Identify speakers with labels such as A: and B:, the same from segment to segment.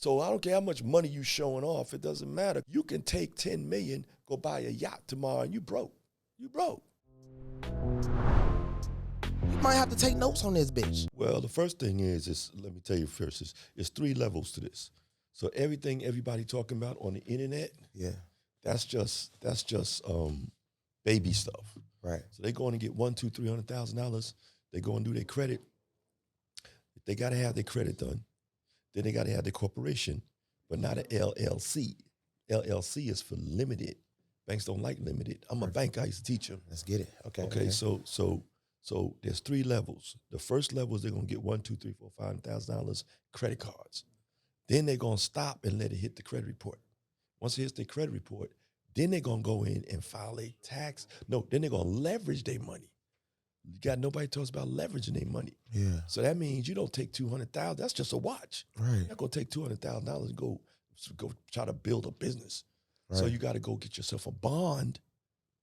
A: So I don't care how much money you showing off. It doesn't matter. You can take 10 million, go buy a yacht tomorrow, and you broke. You broke.
B: You might have to take notes on this bitch.
A: Well, the first thing is let me tell you first, it's 3 levels to this. So everything everybody talking about on the internet, that's just baby stuff.
B: Right.
A: So they going to get $100,000, $200,000, $300,000. They go and do their credit. They got to have their credit done. Then they got to have their corporation, but not an LLC. LLC is for limited. Banks don't like limited. I'm a bank. I used to teach them.
B: Let's get it.
A: Okay. So there's 3 levels. The first level is they're gonna get $1,000, $2,000, $3,000, $4,000, $5,000 credit cards. Then they're gonna stop and let it hit the credit report. Once it hits their credit report, then they're gonna go in and file a tax. No, then they're gonna leverage their money. You got nobody tells about leveraging their money.
B: Yeah.
A: So that means you don't take $200,000. That's just a watch.
B: Right.
A: You're not gonna take $200,000 and go try to build a business.
B: Right.
A: So you got to go get yourself a bond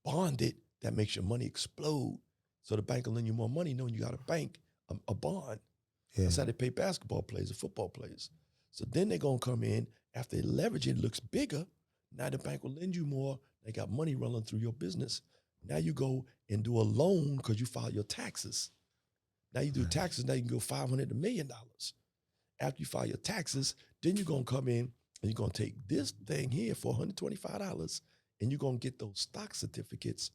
A: it that makes your money explode. So the bank will lend you more money knowing you got a bank, a bond.
B: Yeah.
A: That's how they pay basketball players and football players. So then they're going to come in, after they leverage it, it looks bigger. Now the bank will lend you more. They got money running through your business. Now you go and do a loan because you file your taxes. Now you do taxes, now you can go $500 to $1 million. After you file your taxes, then you're going to come in and you're going to take this thing here for $125 and you're going to get those stock certificates.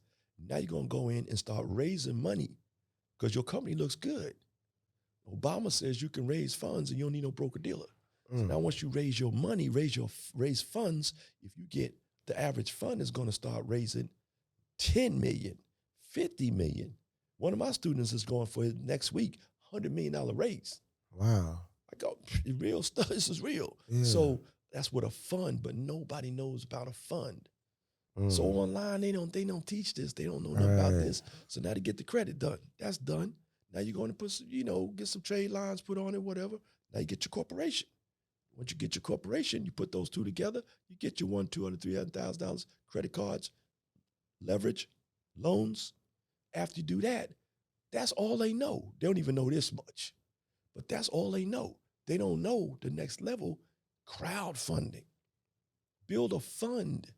A: Now you're going to go in and start raising money because your company looks good. Obama says you can raise funds and you don't need no broker-dealer. So now once you raise your money, raise funds, if you get the average fund is going to start raising 10 million, 50 million. One of my students is going for his next week, $100 million raise.
B: Wow.
A: I go, real stuff, this is real.
B: Yeah.
A: So that's what a fund, but nobody knows about a fund. So online, they don't teach this. They don't know nothing about this. So now to get the credit done, that's done. Now you're going to put, get some trade lines put on it, whatever. Now you get your corporation. Once you get your corporation, you put those 2 together, you get your $100,000, $200,000, $300,000 credit cards, leverage, loans. After you do that, that's all they know. They don't even know this much, but that's all they know. They don't know the next level, crowdfunding. Build a fund.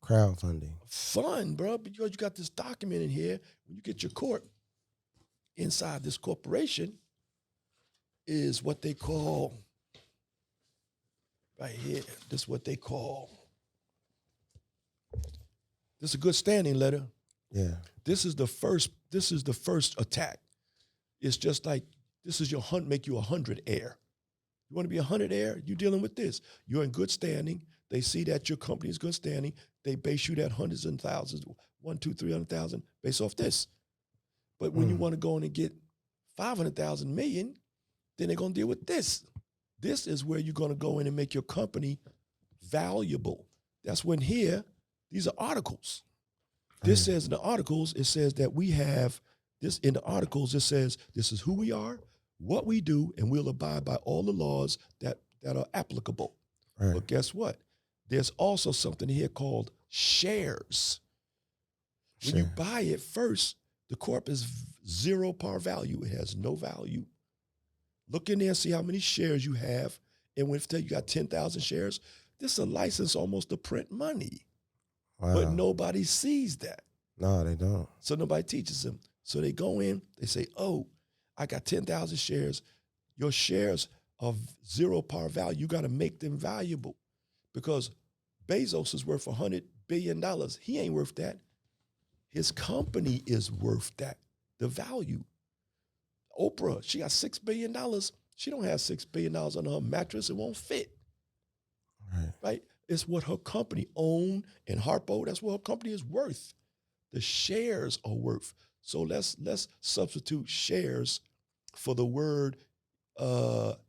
B: Crowdfunding.
A: Fund, bro, because you got this document in here. When you get your corp, inside this corporation is what they call, right here, this is what they call, this is a good standing letter.
B: Yeah.
A: This is the first attack. It's just like, this is make you 100 heir. You want to be 100 heir? You're dealing with this. You're in good standing. They see that your company is good standing. They base you that hundreds and thousands, 1, 2, 300,000 based off this. But when you want to go in and get 500,000 million, then they're going to deal with this. This is where you're going to go in and make your company valuable. That's when here, these are articles. This says in the articles, it says that we have this in the articles, it says this is who we are, what we do, and we'll abide by all the laws that are applicable.
B: Right.
A: But guess what? There's also something here called shares. When you buy it first, the corp is 0 par value. It has no value. Look in there and see how many shares you have. And when you got 10,000 shares, this is a license almost to print money.
B: Wow.
A: But nobody sees that.
B: No, they don't.
A: So nobody teaches them. So they go in, they say, oh, I got 10,000 shares. Your shares are 0 par value. You got to make them valuable because Bezos is worth $100 billion. He ain't worth that. His company is worth that, the value. Oprah, she got $6 billion. She don't have $6 billion on her mattress. It won't fit. Right? It's what her company owned, and Harpo, that's what her company is worth. The shares are worth. So let's substitute shares for the word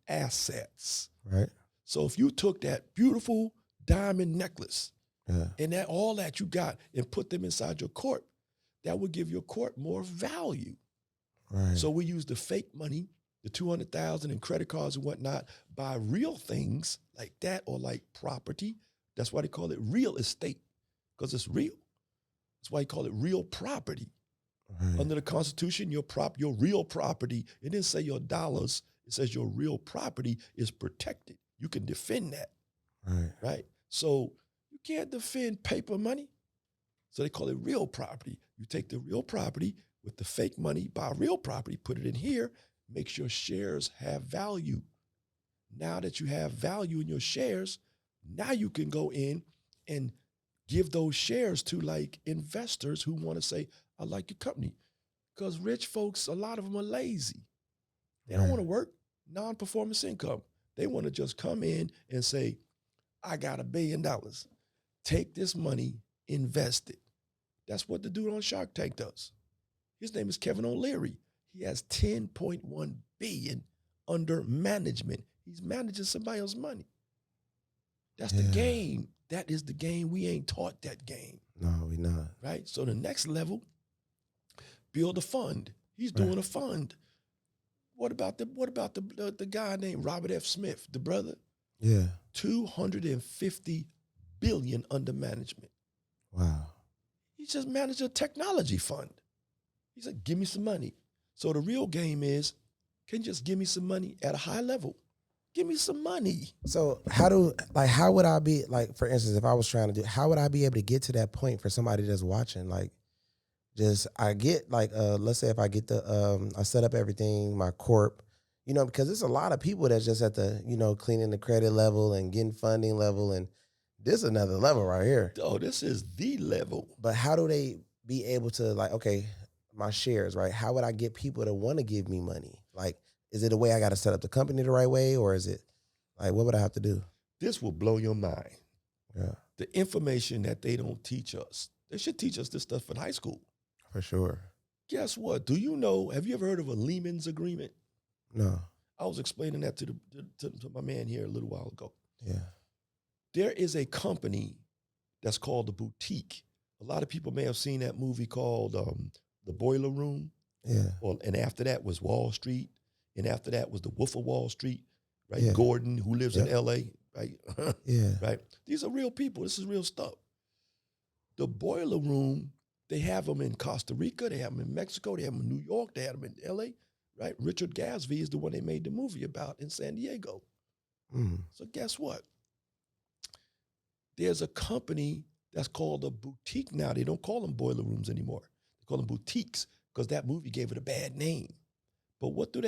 A: assets.
B: Right.
A: So if you took that beautiful diamond necklace and all that you got and put them inside your corp, that would give your corp more value.
B: Right.
A: So we use the fake money, the 200,000 and credit cards and whatnot, buy real things like that or like property. That's why they call it real estate, because it's real. That's why they call it real property. Right. Under the Constitution, your real property, it didn't say your dollars, it says your real property is protected. you can defend that,
B: Right.
A: right? So you can't defend paper money. So they call it real property. You take the real property with the fake money, buy real property, put it in here, makes your shares have value. Now that you have value in your shares, now you can go in and give those shares to like investors who want to say, I like your company. Because rich folks, a lot of them are lazy. They don't want to work, non-performance income. They want to just come in and say, I got $1 billion. Take this money, invest it. That's what the dude on Shark Tank does. His name is Kevin O'Leary. He has $10.1 billion under management. He's managing somebody else's money. That's the game. That is the game. We ain't taught that game.
B: No, we not.
A: Right? So the next level, build a fund. He's doing a fund. What about the guy named Robert F. Smith, the brother?
B: Yeah.
A: $250 billion under management.
B: Wow.
A: He just managed a technology fund. He said, give me some money. So the real game is, can you just give me some money at a high level? Give me some money.
B: So how would I be, like, for instance, if I was trying to do, how would I be able to get to that point for somebody that's watching? Like, I get like, let's say if I get I set up everything, my corp, because there's a lot of people that's just at the, cleaning the credit level and getting funding level. And this is another level right here.
A: Oh, this is the level.
B: But how do they be able to, like, okay, my shares, right? How would I get people to want to give me money? Like, is it a way I got to set up the company the right way? Or is it like, what would I have to do?
A: This will blow your mind.
B: Yeah.
A: The information that they don't teach us. They should teach us this stuff in high school.
B: For sure.
A: Guess what? Do you know, have you ever heard of a Lehman's agreement?
B: No.
A: I was explaining that to my man here a little while ago.
B: Yeah.
A: There is a company that's called the Boutique. A lot of people may have seen that movie called The Boiler Room.
B: Yeah.
A: And after that was Wall Street. And after that was The Wolf of Wall Street, right?
B: Yeah.
A: Gordon, who lives in L.A., right?
B: Yeah.
A: Right? These are real people. This is real stuff. The Boiler Room, they have them in Costa Rica. They have them in Mexico. They have them in New York. They have them in L.A., right? Richard Gasby is the one they made the movie about in San Diego.
B: Mm.
A: So guess what? There's a company that's called a boutique now. They don't call them boiler rooms anymore. They call them boutiques because that movie gave it a bad name. But what do?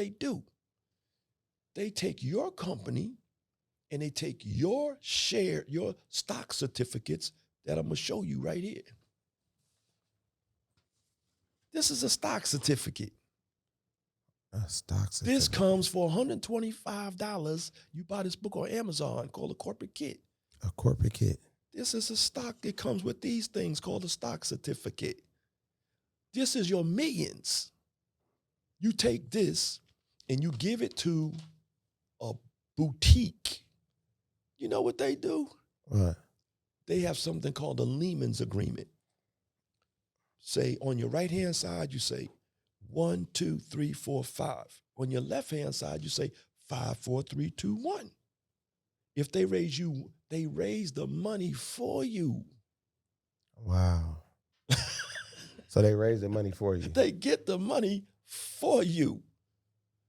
A: They take your company and they take your share, your stock certificates that I'm going to show you right here. This is a stock certificate.
B: A stock certificate.
A: This comes for $125. You buy this book on Amazon called A Corporate Kit.
B: A corporate kit.
A: This is a stock that comes with these things called a stock certificate. This is your millions. You take this and you give it to a boutique. You know what they do?
B: What?
A: They have something called a Lehman's agreement. Say on your right-hand side, you say 1, 2, 3, 4, 5. On your left-hand side, you say 5, 4, 3, 2, 1. If they raise the money for you.
B: Wow. So they raise the money for you.
A: They get the money for you.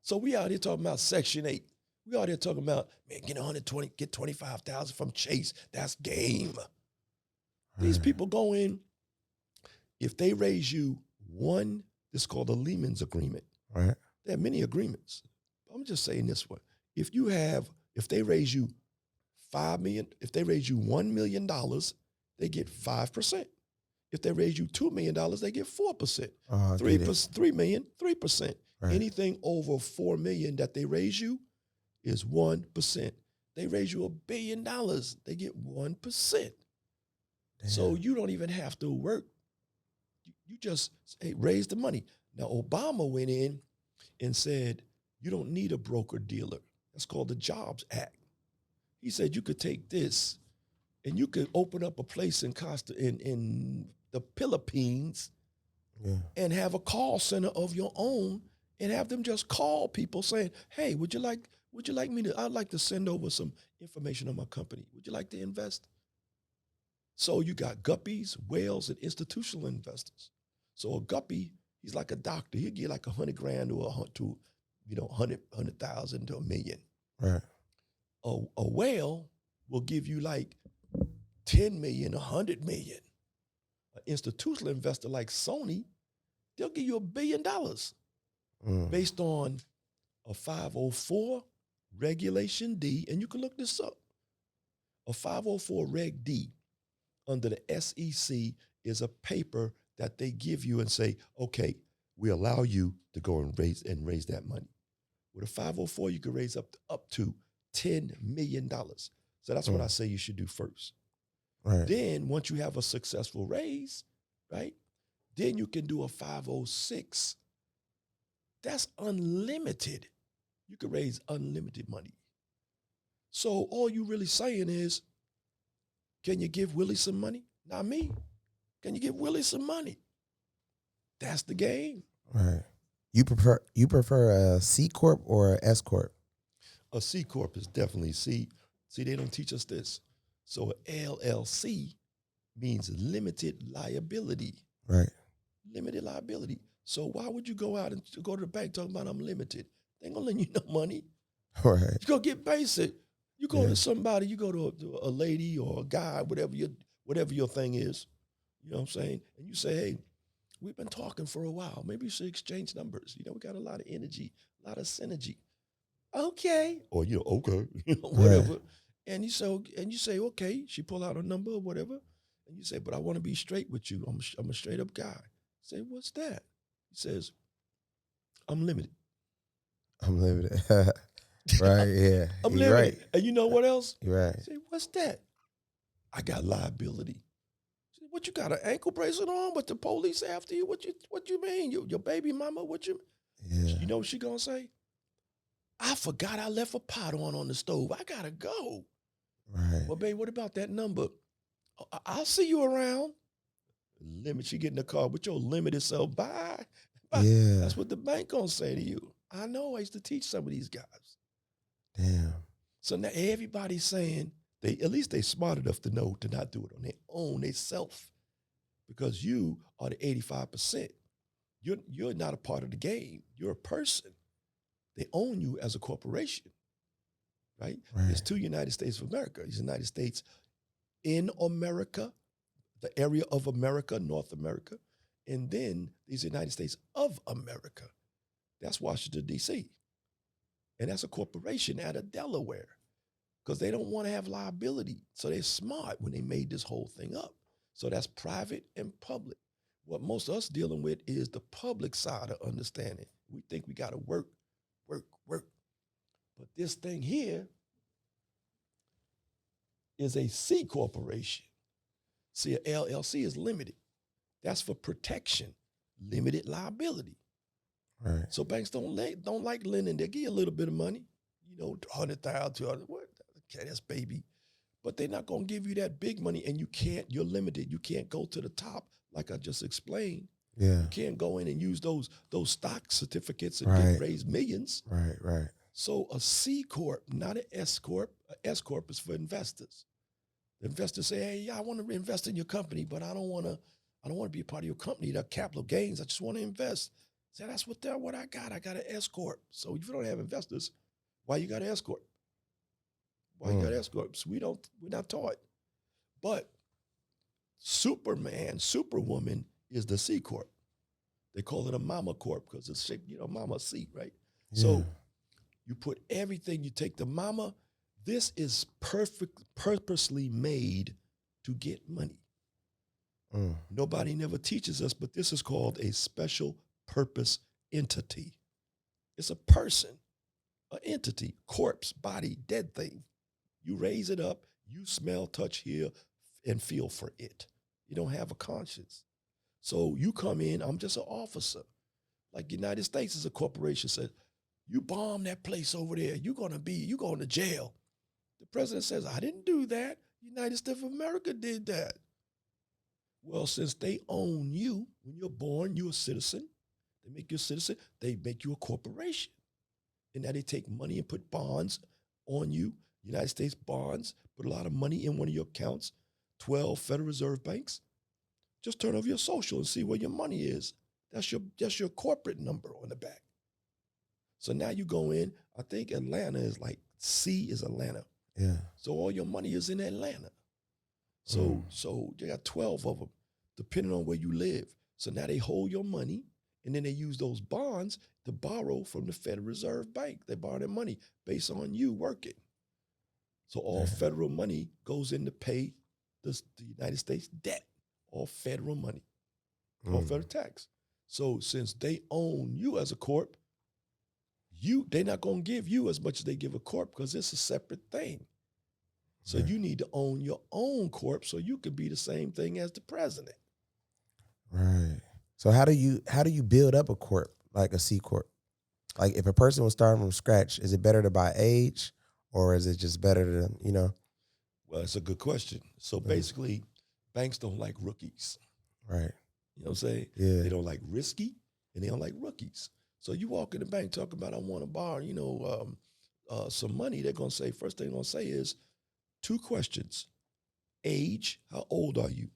A: So we out here talking about Section 8. We out here talking about, man, get 25,000 from Chase. That's game. Right. These people go in, if they raise you one, this is called a Lehman's agreement.
B: Right.
A: There are many agreements. I'm just saying this one. If they raise you $5 million, if they raise you $1 million, they get 5%. If they raise you $2 million, they get 4%. 3 million, 3%. Right. Anything over $4 million that they raise you is 1%. They raise you $1 billion, they get 1%. Damn. So you don't even have to work. You just raise the money. Now, Obama went in and said, you don't need a broker dealer. That's called the Jobs Act. He said you could take this and you could open up a place in the Philippines and have a call center of your own and have them just call people saying, hey, would you like me to, I'd like to send over some information on my company. Would you like to invest? So you got guppies, whales, and institutional investors. So a guppy, he's like a doctor. He'll get like $100,000 to 100,000 to $1 million.
B: Right.
A: A whale will give you like 10 million, 100 million. An institutional investor like Sony, they'll give you $1 billion based on a 504 Regulation D, and you can look this up. A 504 Reg D under the SEC is a paper that they give you and say, okay, we allow you to go and raise that money. With a 504, you can raise up to $10 million. So that's what I say you should do first.
B: Right.
A: Then once you have a successful raise, right, then you can do a 506. That's unlimited. You can raise unlimited money. So all you really saying is, can you give Willie some money? Not me. Can you give Willie some money? That's the game.
B: Right. You prefer a C corp or a S corp?
A: A C corp is definitely C. See, they don't teach us this. So an LLC means limited liability.
B: Right.
A: Limited liability. So why would you go out and go to the bank talking about I'm limited? They ain't gonna lend you no money.
B: Right.
A: You go get basic. You go to somebody, you go to a lady or a guy, whatever your thing is, you know what I'm saying? And you say, hey, we've been talking for a while. Maybe we should exchange numbers. You know, we got a lot of energy, a lot of synergy. Okay. Or, okay, whatever. Right. And you say, okay, she pull out a number or whatever. And you say, but I want to be straight with you. I'm a straight up guy. Say, what's that? He says, I'm limited.
B: I'm limited. Right, yeah.
A: I'm limited. Right. And you know what else?
B: You're right.
A: Say, what's that? I got liability. Say, what, you got an ankle bracelet on with the police after you? What you mean? Your baby mama, what you mean?
B: Yeah.
A: You know what she gonna say? I forgot I left a pot on the stove. I gotta go.
B: Right.
A: Well, babe, what about that number? I'll see you around. Limit, she get in the car with your limited self. Bye.
B: Yeah.
A: That's what the bank gonna say to you. I know, I used to teach some of these guys.
B: Damn.
A: So now everybody's saying, at least they smart enough to know to not do it on their own, they self. Because you are the 85%. You're not a part of the game. You're a person. They own you as a corporation, right? There's two United States of America. There's the United States in America, the area of America, North America, and then there's the United States of America. That's Washington, D.C. And that's a corporation out of Delaware because they don't want to have liability. So they're smart when they made this whole thing up. So that's private and public. What most of us dealing with is the public side of understanding. We think we got to work. But this thing here is a C corporation. See, an LLC is limited. That's for protection, limited liability.
B: Right.
A: So banks don't like lending. They give you a little bit of money, $100,000, $200,000. What? Okay, that's baby. But they're not going to give you that big money, and you're limited. You can't go to the top, like I just explained.
B: Yeah.
A: You can't go in and use those stock certificates and raise millions.
B: Right.
A: So a C corp, not an S corp. A S corp is for investors. The investors say, hey, I want to invest in your company, but I don't want to be a part of your company. That capital gains. I just want to invest. Say, that's what I got. I got an S corp. So if you don't have investors, why you got an S corp? Why you got S corps? We're not taught. But Superman, Superwoman is the C corp. They call it a mama corp because it's shaped, mama seat, right? Yeah. So you put everything, you take the mama. This is purposely made to get money. Nobody never teaches us, but this is called a special purpose entity. It's a person, an entity, corpse, body, dead thing. You raise it up, you smell, touch, hear, and feel for it. You don't have a conscience. So you come in, I'm just an officer. Like the United States is a corporation, says, you bomb that place over there, you're going to jail. The president says, I didn't do that. United States of America did that. Well, since they own you, when you're born, you're a citizen. They make you a citizen. They make you a corporation. And now they take money and put bonds on you. United States bonds, put a lot of money in one of your accounts, 12 Federal Reserve banks. Just turn over your social and see where your money is. That's your corporate number on the back. So now you go in, I think Atlanta is like, C is Atlanta.
B: Yeah.
A: So all your money is in Atlanta. So you got 12 of them, depending on where you live. So now they hold your money, and then they use those bonds to borrow from the Federal Reserve Bank. They borrow their money based on you working. So all federal money goes in to pay the United States debt, all federal money, all federal tax. So since they own you as a corp, they're not going to give you as much as they give a corp because it's a separate thing. So you need to own your own corp so you can be the same thing as the president.
B: Right. So how do you build up a corp, like a C corp? Like if a person was starting from scratch, is it better to buy age, or is it just better to, you know?
A: Well, it's a good question. So basically, banks don't like rookies.
B: Right.
A: You know what I'm saying?
B: Yeah.
A: They don't like risky, and they don't like rookies. So you walk in the bank talking about, I want to borrow, some money. They're going to say, first thing they're going to say is 2 questions. Age, how old are you?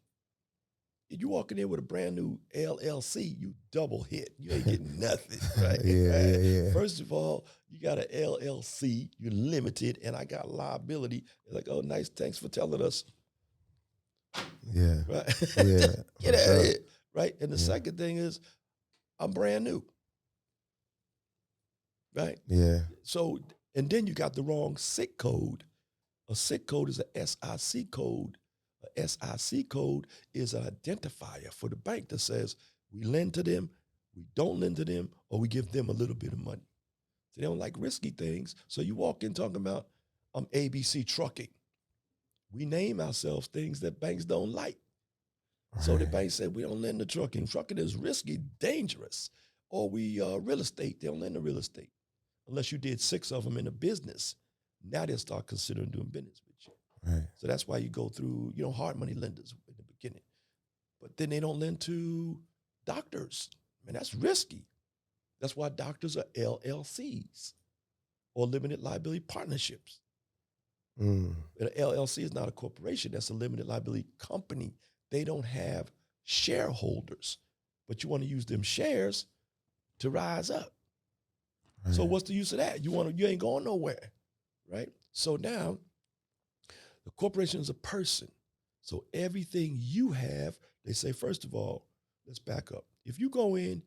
A: If you walk in there with a brand new LLC, you double hit. You ain't getting nothing, right?
B: Yeah.
A: First of all, you got an LLC, you're limited, and I got liability. They're like, oh, nice, thanks for telling us.
B: Yeah.
A: Right?
B: Yeah.
A: Get out of here, right? And the second thing is, I'm brand new, right?
B: Yeah.
A: So, and then you got the wrong SIC code. A SIC code is a SIC code. A SIC code is an identifier for the bank that says we lend to them, we don't lend to them, or we give them a little bit of money. So they don't like risky things. So you walk in talking about ABC Trucking. We name ourselves things that banks don't like. So the bank said we don't lend to trucking. Trucking is risky, dangerous. Or we real estate. They don't lend to real estate unless you did 6 of them in a business. Now they'll start considering doing business with you.
B: Right.
A: So that's why you go through, hard money lenders in the beginning. But then they don't lend to doctors. Man, that's risky. That's why doctors are LLCs or limited liability partnerships. An LLC is not a corporation. That's a limited liability company. They don't have shareholders, but you want to use them shares to rise up. Right. So what's the use of that? You ain't going nowhere, right? So now the corporation is a person. So everything you have, they say, first of all, let's back up. If you go in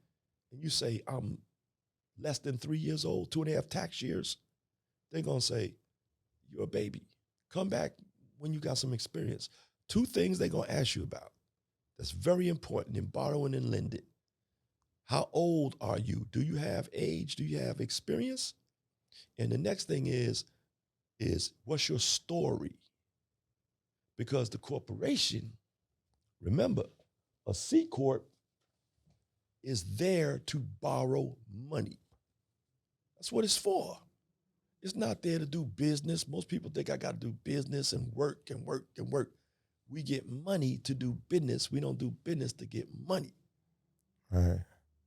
A: and you say, I'm less than 3 years old, 2.5 tax years, they're going to say, you're a baby. Come back when you got some experience. 2 things they're going to ask you about. That's very important in borrowing and lending. How old are you? Do you have age? Do you have experience? And the next thing is what's your story? Because the corporation, remember, a C Corp is there to borrow money. That's what it's for. It's not there to do business. Most people think I got to do business and work and work and work. We get money to do business. We don't do business to get money.
B: Right.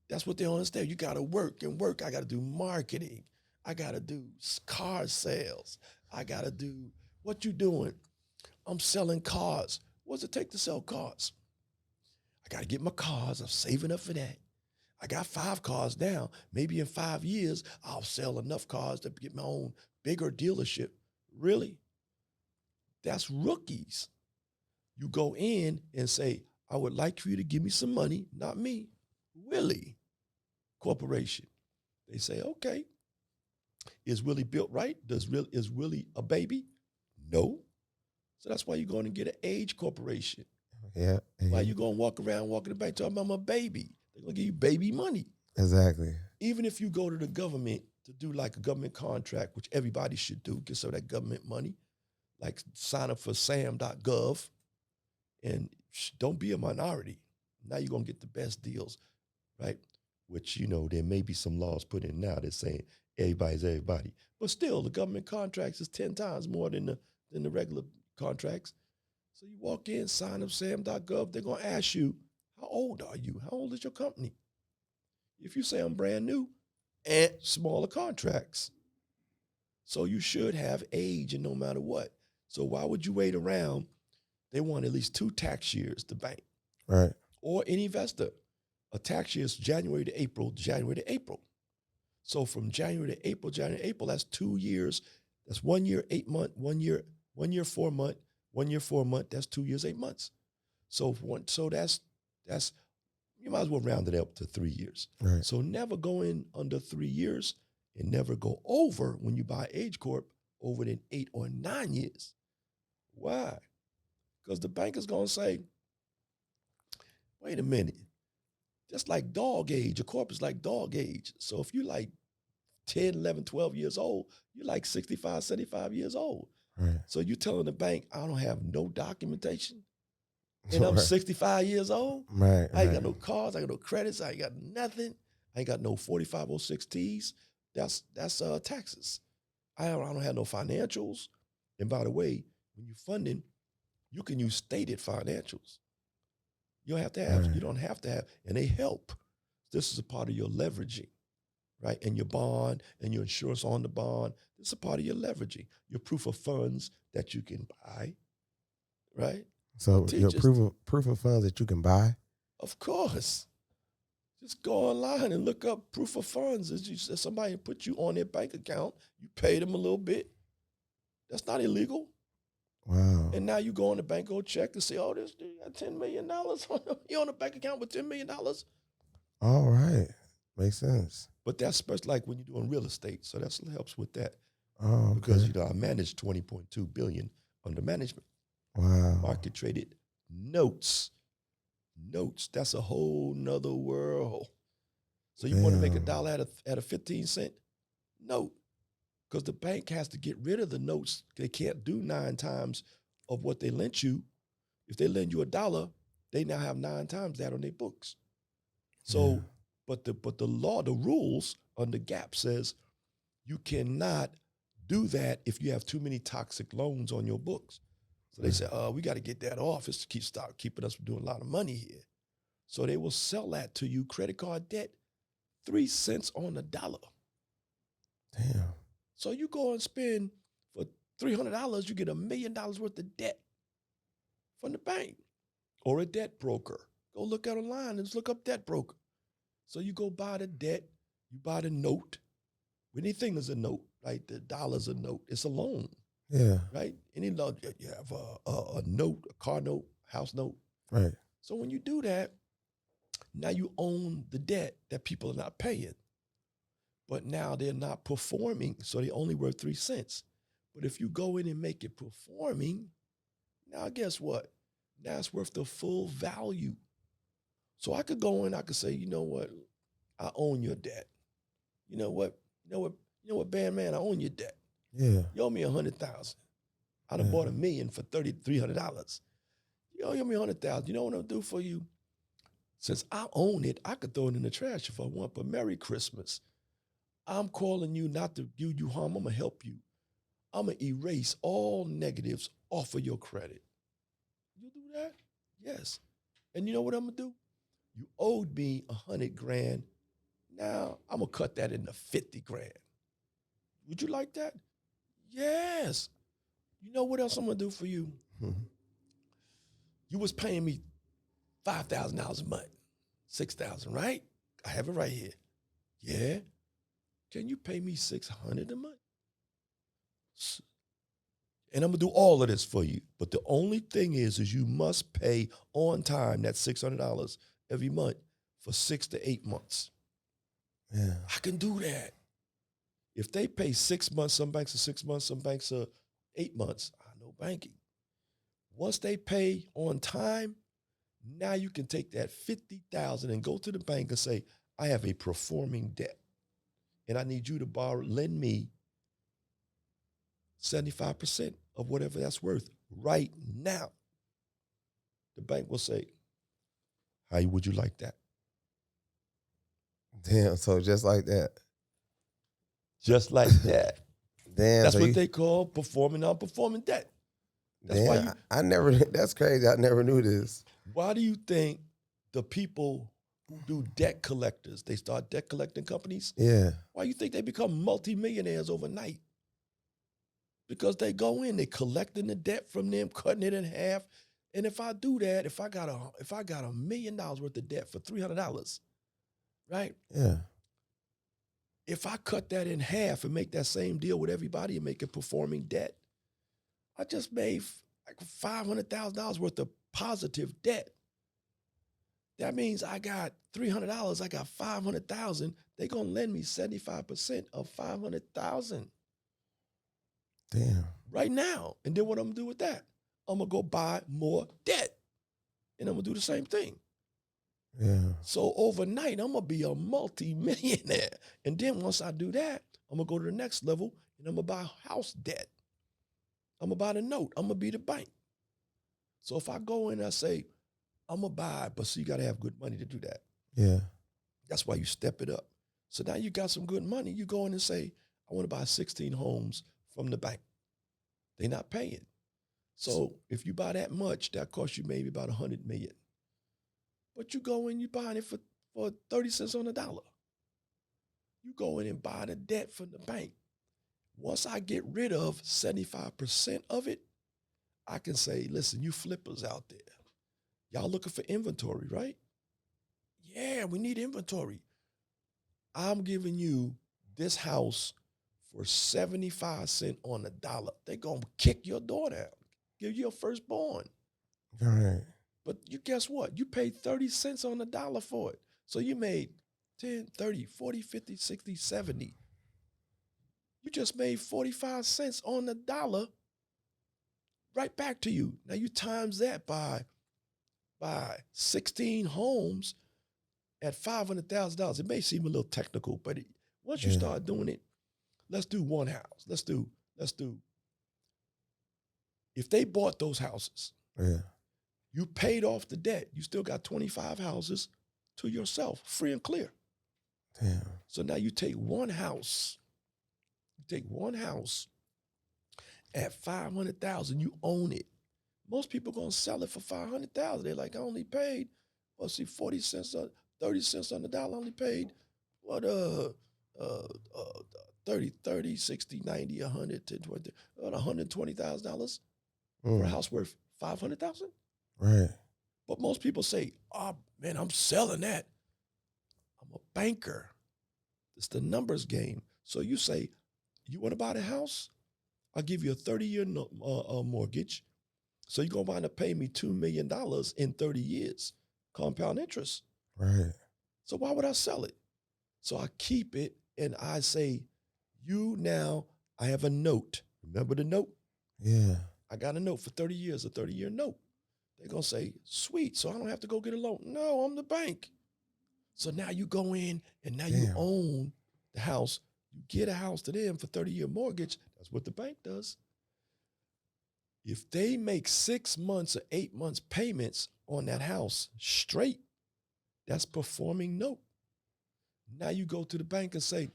A: That's what they don't understand. You got to work and work. I got to do marketing. I got to do car sales. I got to do, what you doing? I'm selling cars. What's it take to sell cars? I got to get my cars. I'm saving up for that. I got 5 cars now. Maybe in 5 years, I'll sell enough cars to get my own bigger dealership. Really? That's rookies. You go in and say, I would like for you to give me some money, not me, Willie Corporation. They say, okay. Is Willie built right? Is Willie a baby? No. So that's why you're going to get an age corporation.
B: Yeah.
A: Why you going to walk the bank talking about I'm a baby? They're going to give you baby money.
B: Exactly.
A: Even if you go to the government to do like a government contract, which everybody should do, get some of that government money, like sign up for sam.gov and don't be a minority. Now you're going to get the best deals, right? Which, there may be some laws put in now that's saying everybody's everybody. But still, the government contracts is 10 times more than the regular contracts. So you walk in, sign up sam.gov, they're going to ask you, how old are you? How old is your company? If you say I'm brand new, and smaller contracts. So you should have age and no matter what. So why would you wait around? They want at least 2 tax years, the bank.
B: Right.
A: Or any investor. A tax year is January to April, January to April. So from January to April, that's 2 years That's 1 year, 8 months, 1 year, 4 months, 1 year, 4 months, that's 2 years, 8 months. So that's you might as well round it up to 3 years.
B: Right.
A: So never go in under 3 years and never go over when you buy Age Corp over than 8 or 9 years. Why? Because the bank is going to say, wait a minute, just like dog age, a corp is like dog age. So if you're like 10, 11, 12 years old, you're like 65, 75 years old.
B: Right.
A: So you're telling the bank, I don't have no documentation and I'm
B: Right.
A: 65 years old?
B: Right.
A: I ain't got no cars, I ain't got no credits, I ain't got nothing. I ain't got no 4506Ts. That's taxes. I don't have no financials. And by the way, when you're funding, you can use stated financials. You don't have to have,
B: Right.
A: you don't have to have, and they help. This is a part of your leveraging, right? And your bond and your insurance on the bond. This is a part of your leveraging, your proof of funds that you can buy, right?
B: So your
A: Teachers,
B: proof of funds that you can buy.
A: of course. Just go online and look up proof of funds. As somebody put you on their bank account, you pay them a little bit. That's not illegal.
B: Wow.
A: And now you go on the bank, go check and say, oh, this dude got $10 million. You on a bank account with $10 million?
B: All right. Makes sense.
A: But that's especially like when you're doing real estate. So that helps with that.
B: Oh, okay.
A: Because, I manage $20.2 billion under management.
B: Wow.
A: Market traded notes. That's a whole nother world. So you want to make $1 at a 15-cent note, because the bank has to get rid of the notes. They can't do 9 times of what they lent you. If they lend you $1, they now have 9 times that on their books. So, but the law, the rules under GAAP says you cannot do that if you have too many toxic loans on your books. So they say, we got to get that off. It's to stop keeping us from doing a lot of money here. So they will sell that to you, credit card debt, 3 cents on the dollar.
B: Damn.
A: So you go and spend for $300, you get $1 million worth of debt from the bank or a debt broker. Go look out online and just look up debt broker. So you go buy the debt, you buy the note. Anything is a note, right? The dollar's a note. It's a loan.
B: Yeah.
A: Right? Any loan, you have a note, a car note, house note.
B: Right.
A: So when you do that, now you own the debt that people are not paying. But now they're not performing, so they only worth 3 cents. But if you go in and make it performing, now guess what? Now it's worth the full value. So I could go in, I could say, you know what? I own your debt. You know what, BANDMAN, I own your debt.
B: Yeah.
A: You owe me $100,000. I'd have bought $1 million for $300. You owe me $100,000. You know what I'll do for you? Since I own it, I could throw it in the trash if I want, but Merry Christmas. I'm calling you not to do you harm. I'm going to help you. I'm going to erase all negatives off of your credit. You do that? Yes. And you know what I'm going to do? You owed me $100,000. Now I'm going to cut that into $50,000. Would you like that? Yes. You know what else I'm going to do for you?
B: Mm-hmm.
A: You was paying me $5,000 a month, $6,000, right? I have it right here. Yeah. Can you pay me $600 a month? And I'm gonna do all of this for you. But the only thing is you must pay on time that $600 every month for 6 to 8 months.
B: Yeah.
A: I can do that. If they pay 6 months, some banks are 6 months, some banks are 8 months. I know banking. Once they pay on time, now you can take that $50,000 and go to the bank and say, I have a performing debt, and I need you to lend me 75% of whatever that's worth right now. The bank will say, how would you like that?
B: Damn. So just like that.
A: Just like that.
B: Damn.
A: That's
B: so
A: what they call performing non-performing debt. That's
B: damn,
A: why
B: I never, that's crazy. I never knew this.
A: Why do you think the people who do debt collectors, they start debt collecting companies?
B: Yeah.
A: Why do you think they become multimillionaires overnight? Because they go in, they collecting the debt from them, cutting it in half. And if I do that, if I got $1 million worth of debt for $300, right?
B: Yeah.
A: If I cut that in half and make that same deal with everybody and make it performing debt, I just made like $500,000 worth of positive debt. That means I got $300. I got $500,000. They're gonna lend me 75% of $500,000.
B: Damn.
A: Right now. And then what I'm gonna do with that? I'm gonna go buy more debt. And I'm gonna do the same thing.
B: Yeah.
A: So overnight, I'm gonna be a multi-millionaire. And then once I do that, I'm gonna go to the next level and I'm gonna buy house debt. I'm gonna buy the note. I'm gonna be the bank. So if I go in and I say, I'm gonna buy, but so you gotta have good money to do that.
B: Yeah.
A: That's why you step it up. So now you got some good money. You go in and say, I want to buy 16 homes from the bank. They're not paying. So if you buy that much, that costs you maybe about $100 million. But you go in, you buying it for 30 cents on the dollar. You go in and buy the debt from the bank. Once I get rid of 75% of it, I can say, listen, you flippers out there, y'all looking for inventory, right? Yeah, we need inventory. I'm giving you this house for 75 cents on the dollar. They're going to kick your door down, give you your firstborn.
B: All right.
A: But you guess what? You paid 30 cents on the dollar for it. So you made 10, 30, 40, 50, 60, 70. You just made 45 cents on the dollar right back to you. Now you times that by 16 homes at $500,000. It may seem a little technical, but once you start doing it, let's do one house. Let's do, if they bought those houses, you paid off the debt, you still got 25 houses to yourself, free and clear.
B: Damn.
A: So now you take one house at 500,000, you own it. Most people gonna sell it for 500,000. They're like, I only paid, 40 cents, 30 cents on the dollar, I only paid, 30, 60, 90, 100, 10, 20, $120,000 for a house worth 500,000.
B: Right.
A: But most people say, oh man, I'm selling that. I'm a banker. It's the numbers game. So you say, you want to buy the house? I'll give you a 30-year mortgage. So you're going to wind up paying me $2 million in 30 years, compound interest.
B: Right.
A: So why would I sell it? So I keep it and I say, I have a note. Remember the note?
B: Yeah.
A: I got a note for 30 years, a 30-year note. They're going to say, sweet, so I don't have to go get a loan. No, I'm the bank. So now you go in and now you own the house. You get a house to them for 30-year mortgage. That's what the bank does. If they make 6 months or 8 months payments on that house straight, that's performing note. Now you go to the bank and say,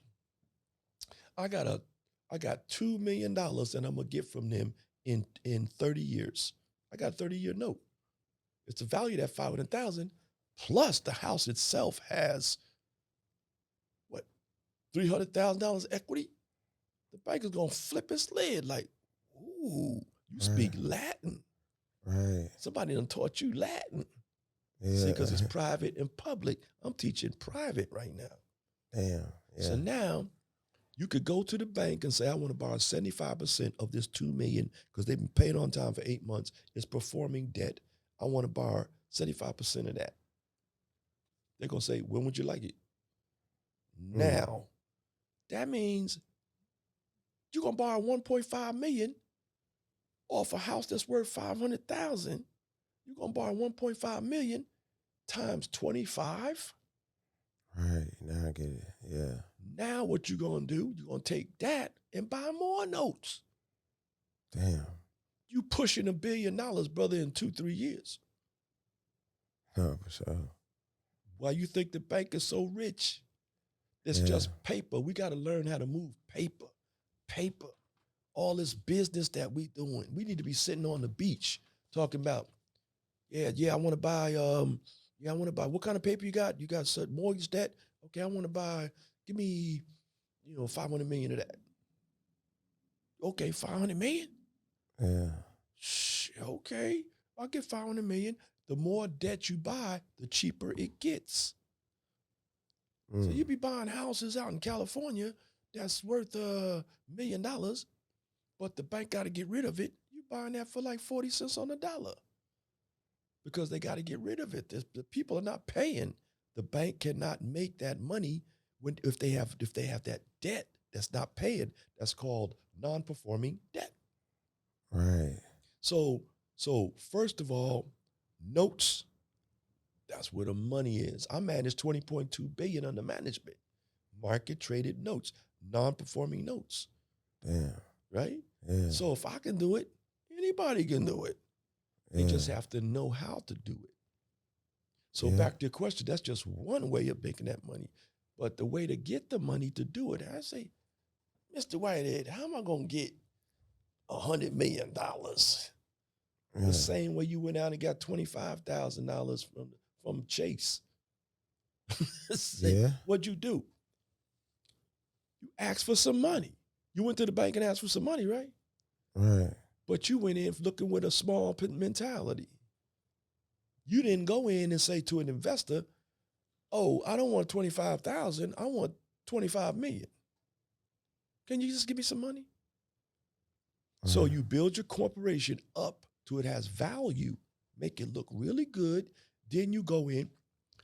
A: I got $2 million and I'm gonna get from them in 30 years. I got a 30-year note. It's valued at 500,000, plus the house itself has what, $300,000 equity. The bank is gonna flip its lid like, ooh, you speak Latin.
B: Right.
A: Somebody done taught you Latin.
B: Yeah.
A: See, because it's private and public. I'm teaching private right now.
B: Damn. Yeah.
A: So now you could go to the bank and say, I want to borrow 75% of this $2 million because they've been paying on time for 8 months. It's performing debt. I want to borrow 75% of that. They're going to say, when would you like it? Now. That means you're going to borrow $1.5 million off a house that's worth $500,000. You're going to borrow $1.5 million times 25.
B: Right. Now I get it. Yeah.
A: Now what you're going to do, you're going to take that and buy more notes.
B: Damn.
A: You pushing $1 billion, brother, in 2-3 years.
B: No, for sure.
A: Why you think the bank is so rich? It's just paper. We got to learn how to move paper. Paper. All this business that we doing. We need to be sitting on the beach talking about, I want to buy, what kind of paper you got? You got certain mortgage debt? Okay, I want to buy, give me, $500 million of that. Okay, $500 million?
B: Yeah.
A: Okay, I'll get $500 million. The more debt you buy, the cheaper it gets. So you be buying houses out in California that's worth $1 million, but the bank got to get rid of it. You buying that for like 40 cents on the dollar because they got to get rid of it. The people are not paying. The bank cannot make that money if they have that debt that's not paying. That's called non-performing debt.
B: Right.
A: So first of all, notes. That's where the money is. I manage $20.2 billion under management, market traded notes, non-performing notes.
B: Damn.
A: Right?
B: Yeah.
A: So if I can do it, anybody can do it. They just have to know how to do it. So back to your question, that's just one way of making that money. But the way to get the money to do it, I say, Mr. Whitehead, how am I going to get $100 million? The same way you went out and got $25,000 from Chase. What'd you do? You asked for some money. You went to the bank and asked for some money, right?
B: Right.
A: But you went in looking with a small mentality. You didn't go in and say to an investor, oh, I don't want 25,000, I want 25 million. Can you just give me some money? Right. So you build your corporation up to it has value, make it look really good. Then you go in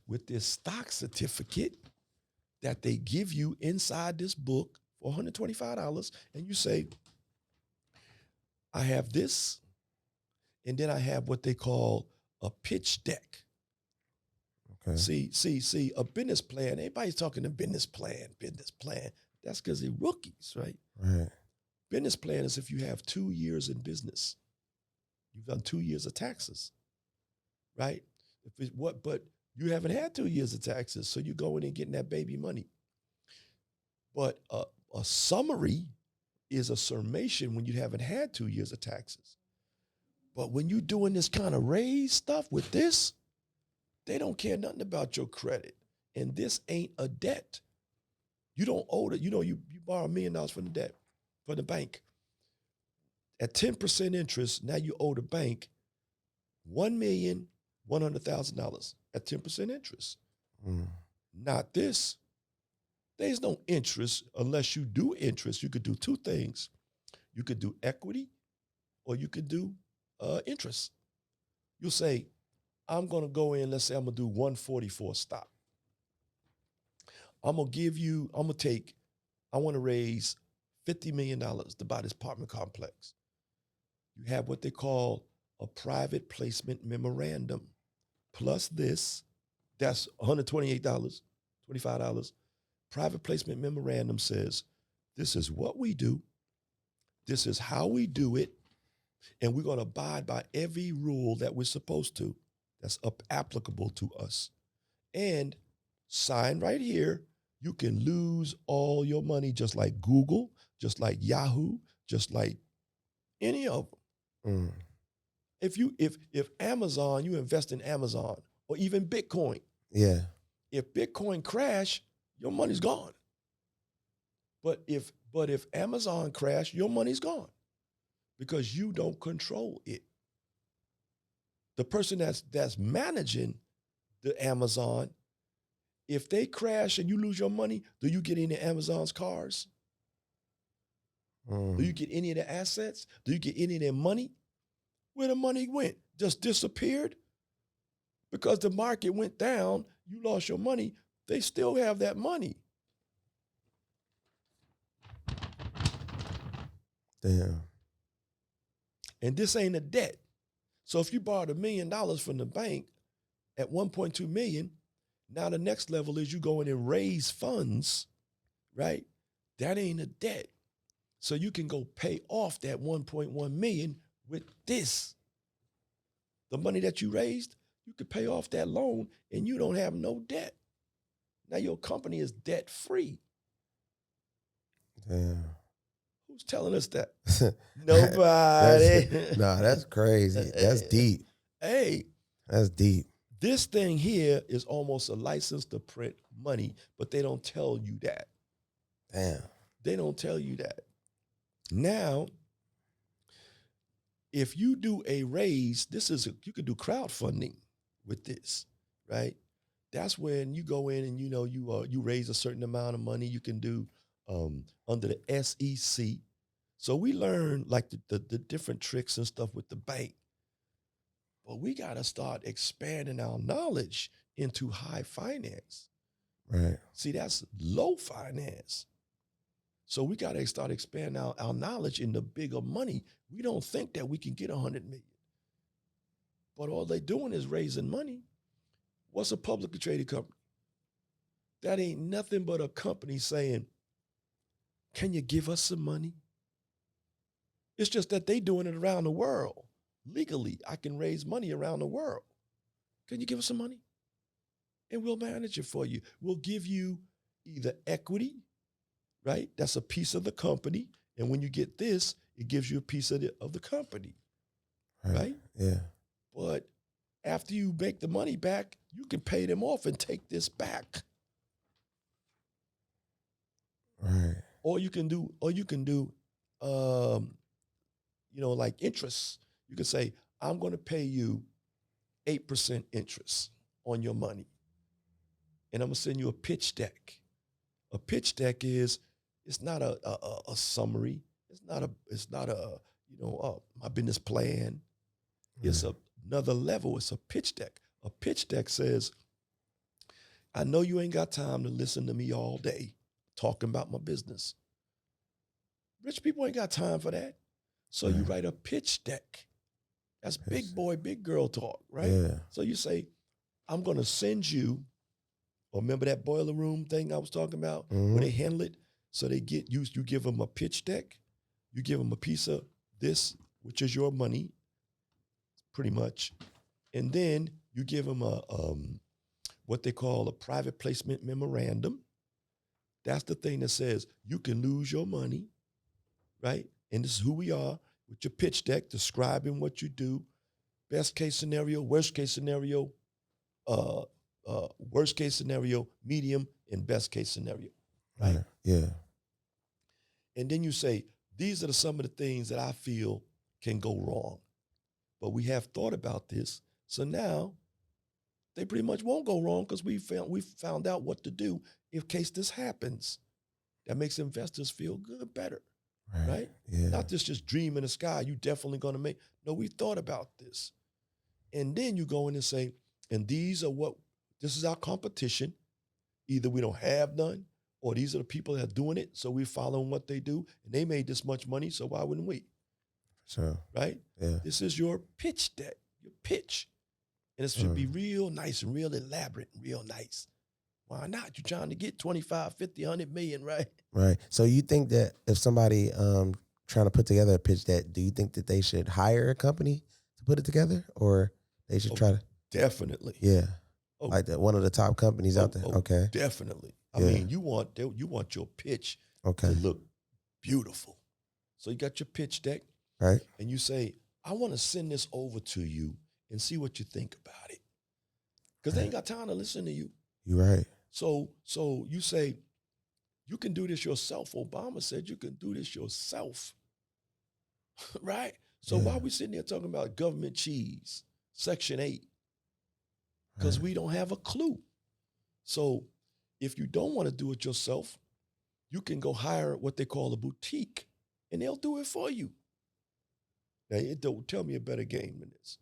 A: with this stock certificate that they give you inside this book for $125, and you say, I have this, and then I have what they call a pitch deck. Okay. See, a business plan, everybody's talking a business plan. That's because they're rookies, right?
B: Right.
A: Business plan is if you have 2 years in business. You've done 2 years of taxes, right? But you haven't had 2 years of taxes, so you go in and getting that baby money. But a summary is a summation when you haven't had 2 years of taxes. But when you're doing this kind of raise stuff with this, they don't care nothing about your credit. And this ain't a debt. You don't owe it. You borrow $1 million from the bank. At 10% interest, now you owe the bank $1,100,000 at 10% interest. Not this. There's no interest unless you do interest. You could do two things. You could do equity or you could do interest. You'll say, I'm going to go in, let's say I'm going to do 144 stock. I want to raise $50 million to buy this apartment complex. You have what they call a private placement memorandum. Plus this, that's $128, $25. Private placement memorandum says, this is what we do, this is how we do it, and we're going to abide by every rule that we're supposed to, that's applicable to us. And sign right here, you can lose all your money just like Google, just like Yahoo, just like any of them. If Amazon, you invest in Amazon or even Bitcoin. Yeah. If Bitcoin crash, your money's gone. But if Amazon crash, your money's gone because you don't control it. The person that's managing the Amazon, if they crash and you lose your money, do you get any of Amazon's cars? Do you get any of the assets? Do you get any of their money? Where the money went? Just disappeared? Because the market went down, you lost your money, they still have that money. Damn. And this ain't a debt. So if you borrowed $1 million from the bank at 1.2 million, now the next level is you go in and raise funds, right? That ain't a debt. So you can go pay off that 1.1 million with this. The money that you raised, you could pay off that loan and you don't have no debt. Now your company is debt free. Damn. Who's telling us that? Nobody.
B: That's crazy. That's deep.
A: Hey.
B: That's deep.
A: This thing here is almost a license to print money, but they don't tell you that.
B: Damn.
A: They don't tell you that. Now, if you do a raise, you could do crowdfunding with this, right? that's when you go in and you raise a certain amount of money. You can do under the SEC. So we learn like the different tricks and stuff with the bank, but we got to start expanding our knowledge into high finance.
B: Right.
A: See, that's low finance. So we got to start expanding our knowledge in the bigger money. We don't think that we can get 100 million, but all they're doing is raising money. What's a publicly traded company? That ain't nothing but a company saying, can you give us some money? It's just that they doing it around the world. Legally, I can raise money around the world. Can you give us some money? And we'll manage it for you. We'll give you either equity, right? That's a piece of the company. And when you get this, it gives you a piece of the company, right?
B: Yeah.
A: But after you make the money back, you can pay them off and take this back.
B: Right.
A: Or you can do, like interest. You can say, I'm going to pay you 8% interest on your money. And I'm going to send you a pitch deck. A pitch deck it's not a summary. It's not a my business plan. It's another level. It's a pitch deck. A pitch deck says, I know you ain't got time to listen to me all day talking about my business. Rich people ain't got time for that. So you write a pitch deck. That's big boy, big girl talk, right?
B: Yeah.
A: So you say, I'm going to send you, or remember that boiler room thing I was talking about, where they handle it? So they get used, you give them a pitch deck, you give them a piece of this, which is your money, pretty much. And then you give them what they call a private placement memorandum. That's the thing that says you can lose your money, right? And this is who we are with your pitch deck, describing what you do, best case scenario, worst case scenario, worst case scenario, medium, and best case scenario, right?
B: Yeah.
A: And then you say, these are some of the things that I feel can go wrong. But we have thought about this. So now they pretty much won't go wrong because we found out what to do in case this happens. That makes investors feel good, better, right?
B: Yeah.
A: Not just dream in the sky, you definitely going to make. No, we thought about this. And then you go in and say, and this is our competition. Either we don't have none, or these are the people that are doing it, so we're following what they do, and they made this much money, so why wouldn't we?
B: Sure.
A: Right?
B: Yeah.
A: This is your pitch deck, your pitch. And it should be real nice and real elaborate and real nice. Why not? You're trying to get 25, 50, 100 million, right?
B: Right. So you think that if somebody trying to put together a pitch deck, do you think that they should hire a company to put it together, or they should try to?
A: Definitely.
B: Yeah. Like one of the top companies out there. Okay.
A: Definitely. I mean, you want your pitch to look beautiful. So you got your pitch deck,
B: right? And
A: you say, I want to send this over to you and see what you think about it, because they ain't got time to listen to you.
B: You're right.
A: So you say, you can do this yourself. Obama said you can do this yourself, right? So why are we sitting there talking about government cheese, Section 8? Because we don't have a clue. So if you don't want to do it yourself, you can go hire what they call a boutique, and they'll do it for you. Now, don't tell me a better game than this.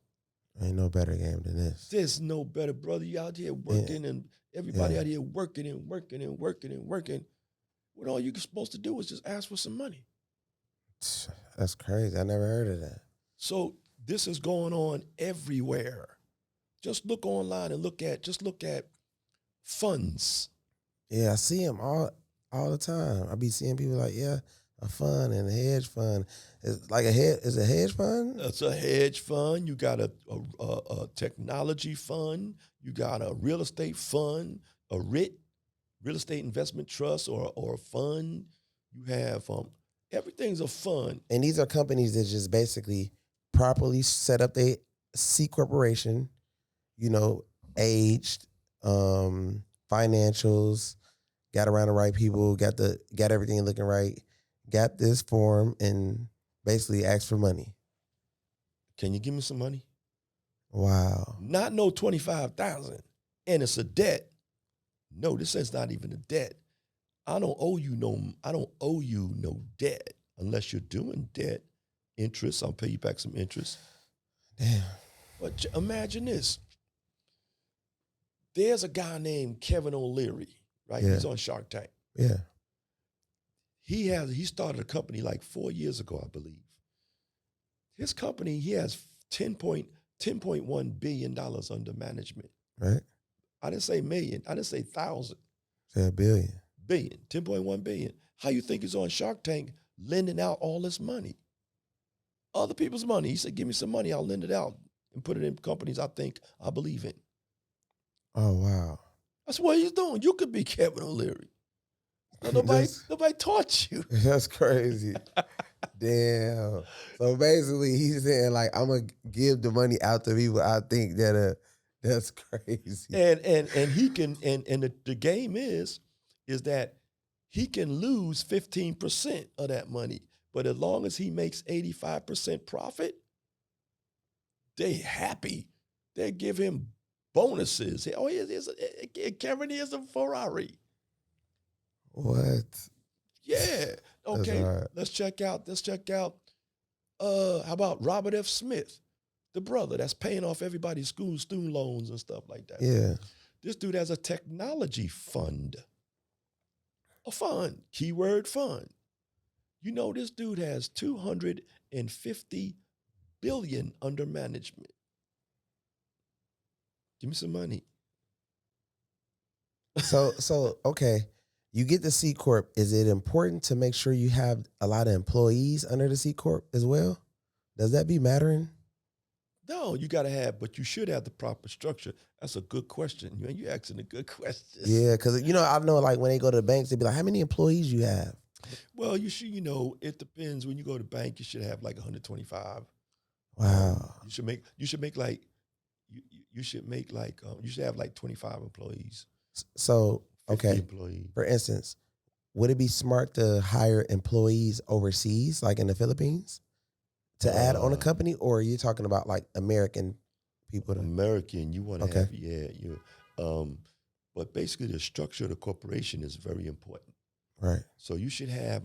B: Ain't no better game than this.
A: There's no better, brother. You out here working, and everybody out here working and working and working and working. What all you're supposed to do is just ask for some money.
B: That's crazy. I never heard of that.
A: So this is going on everywhere. Just look online and look at funds.
B: Yeah, I see them all the time. I be seeing people like, a fund and a hedge fund. It's like is a hedge fund?
A: It's a hedge fund. You got a technology fund. You got a real estate fund, a RIT, real estate investment trust, or a fund. You have everything's a fund.
B: And these are companies that just basically properly set up their C corporation, aged, financials, got around the right people, got everything looking right, got this form, and basically asked for money.
A: Can you give me some money?
B: Wow.
A: Not no 25,000. and it's a debt. No, this is not even a debt. I don't owe you no debt unless you're doing debt interest. I'll pay you back some interest.
B: Damn.
A: But imagine this. There's a guy named Kevin O'Leary, right?
B: Yeah.
A: He's on Shark Tank.
B: Yeah.
A: He started a company like 4 years ago, I believe. His company, he has $10.1 billion under management.
B: Right.
A: I didn't say million. I didn't say thousand.
B: Say $1 billion.
A: Billion, 10.1 billion. How you think he's on Shark Tank lending out all this money? Other people's money. He said, give me some money, I'll lend it out and put it in companies I believe in.
B: Oh, wow.
A: That's what he's doing. You could be Kevin O'Leary. Now, nobody taught you.
B: That's crazy. Damn. So basically he's saying like, I'm going to give the money out to people I think that's crazy.
A: And he can, and the game is that he can lose 15% of that money. But as long as he makes 85% profit, they happy. They give him bonuses. Oh, Kevin, here's a Ferrari.
B: What?
A: Yeah. Okay. Let's check out. How about Robert F. Smith, the brother that's paying off everybody's school student loans and stuff like that.
B: Yeah.
A: This dude has a technology fund. A fund. Keyword fund. You know, this dude has $250 billion under management. Give me some money.
B: So okay. You get the C Corp. Is it important to make sure you have a lot of employees under the C Corp as well? Does that be mattering?
A: No, you got to have, but you should have the proper structure. That's a good question. You're asking a good question.
B: Yeah, because, I know like when they go to the banks, they be like, how many employees you have?
A: Well, you should, it depends. When you go to bank, you should have like 125.
B: Wow.
A: You should have like 25 employees.
B: So, okay.
A: Employees.
B: For instance, would it be smart to hire employees overseas, like in the Philippines, to add on a company, or are you talking about like American people?
A: American, you want to have, but basically the structure of the corporation is very important.
B: Right.
A: So you should have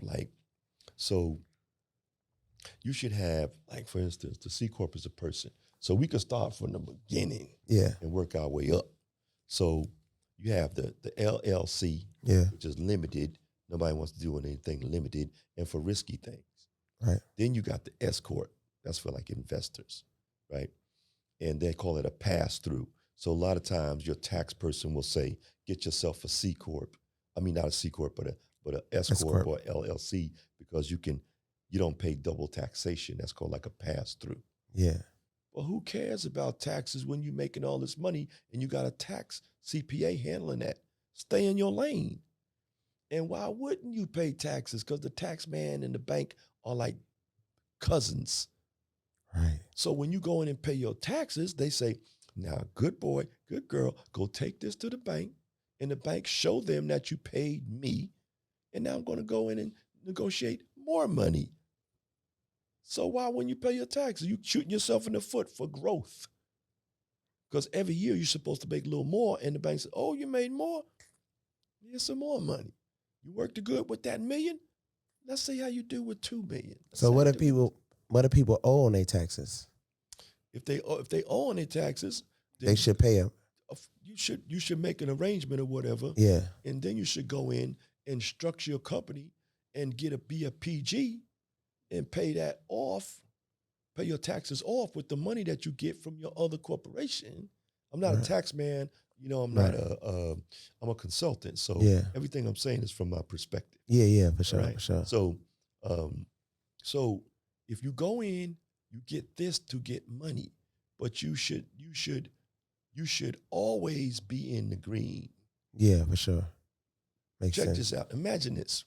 A: for instance, the C Corp is a person. So we could start from the beginning and work our way up. So you have the LLC, which is limited. Nobody wants to do anything limited and for risky things.
B: Right.
A: Then you got the S Corp. That's for like investors, right? And they call it a pass-through. So a lot of times your tax person will say, get yourself a C Corp. I mean, not a C Corp, but a S Corp or LLC, because you don't pay double taxation. That's called like a pass-through.
B: Yeah.
A: Well, who cares about taxes when you're making all this money and you got a tax CPA handling that? Stay in your lane. And why wouldn't you pay taxes? Because the tax man and the bank are like cousins.
B: Right.
A: So when you go in and pay your taxes, they say, now, good boy, good girl, go take this to the bank, and the bank show them that you paid me, and now I'm going to go in and negotiate more money. So why wouldn't you pay your taxes? You shooting yourself in the foot for growth. Because every year you're supposed to make a little more, and the bank says, oh, you made more? Here's some more money. You worked good with that $1 million? Let's see how you do with $2 million.
B: So what do people owe on their taxes?
A: If they owe on their taxes,
B: they should pay them.
A: You should make an arrangement or whatever.
B: Yeah.
A: And then you should go in and structure your company and be a PG and pay that off, pay your taxes off with the money that you get from your other corporation. I'm not a tax man. I'm I'm a consultant. So everything I'm saying is from my perspective.
B: Yeah, for sure, for sure.
A: So if you go in, you get this to get money, but you should always be in the green.
B: Yeah, for sure. Makes sense.
A: Check this out. Imagine this.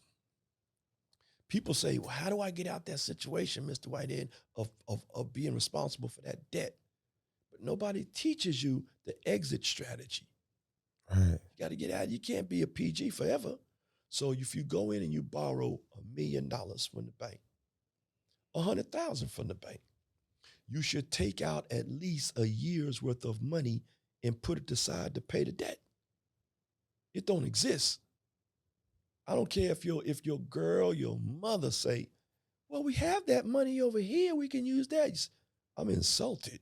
A: People say, well, how do I get out that situation, Mr. Whitehead, of being responsible for that debt? But nobody teaches you the exit strategy.
B: Right.
A: You got to get out. You can't be a PG forever. So if you go in and you borrow $1 million from the bank, $100,000 from the bank, you should take out at least a year's worth of money and put it aside to pay the debt. It don't exist. I don't care if your girl, your mother say, well, we have that money over here. We can use that. I'm insulted.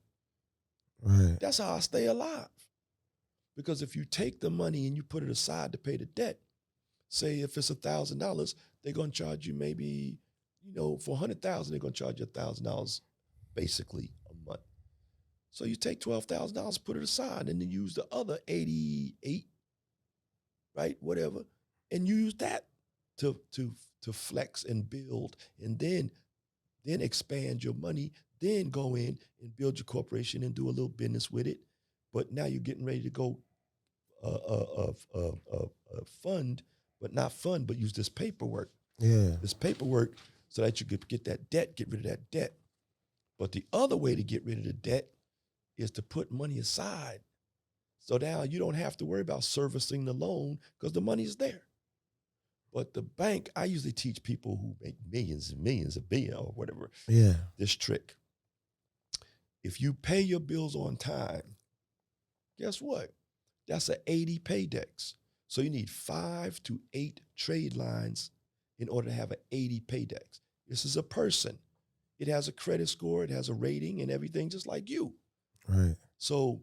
B: Right.
A: That's how I stay alive. Because if you take the money and you put it aside to pay the debt, say if it's $1,000, they're going to charge you maybe, for $100,000, they're going to charge you $1,000 basically a month. So you take $12,000, put it aside, and then use the other 88, right, whatever, and use that to flex and build, and then expand your money, then go in and build your corporation and do a little business with it. But now you're getting ready to go fund, but not fund, but use this paperwork.
B: Yeah.
A: This paperwork so that you could get that debt, get rid of that debt. But the other way to get rid of the debt is to put money aside. So now you don't have to worry about servicing the loan because the money is there. But the bank, I usually teach people who make millions and millions, a billion or whatever, this trick. If you pay your bills on time, guess what? That's an 80 paydex. So you need 5 to 8 trade lines in order to have an 80 paydex. This is a person. It has a credit score, it has a rating and everything just like you.
B: Right.
A: So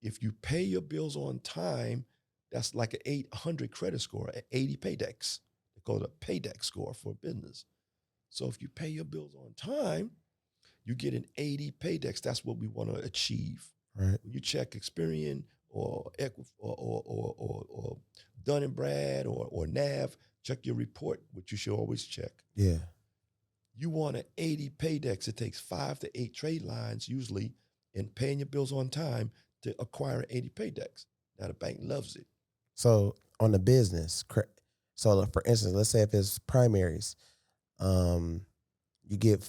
A: if you pay your bills on time, that's like an 800 credit score, an 80 paydex. They call it a paydex score for a business. So if you pay your bills on time, you get an 80 paydex. That's what we want to achieve.
B: Right.
A: When you check Experian or Dun and Brad or NAV, check your report, which you should always check.
B: Yeah.
A: You want an 80 paydex. It takes 5 to 8 trade lines usually, and paying your bills on time to acquire an 80 paydex. Now the bank loves it.
B: So on the business, so for instance, let's say if it's primaries, you get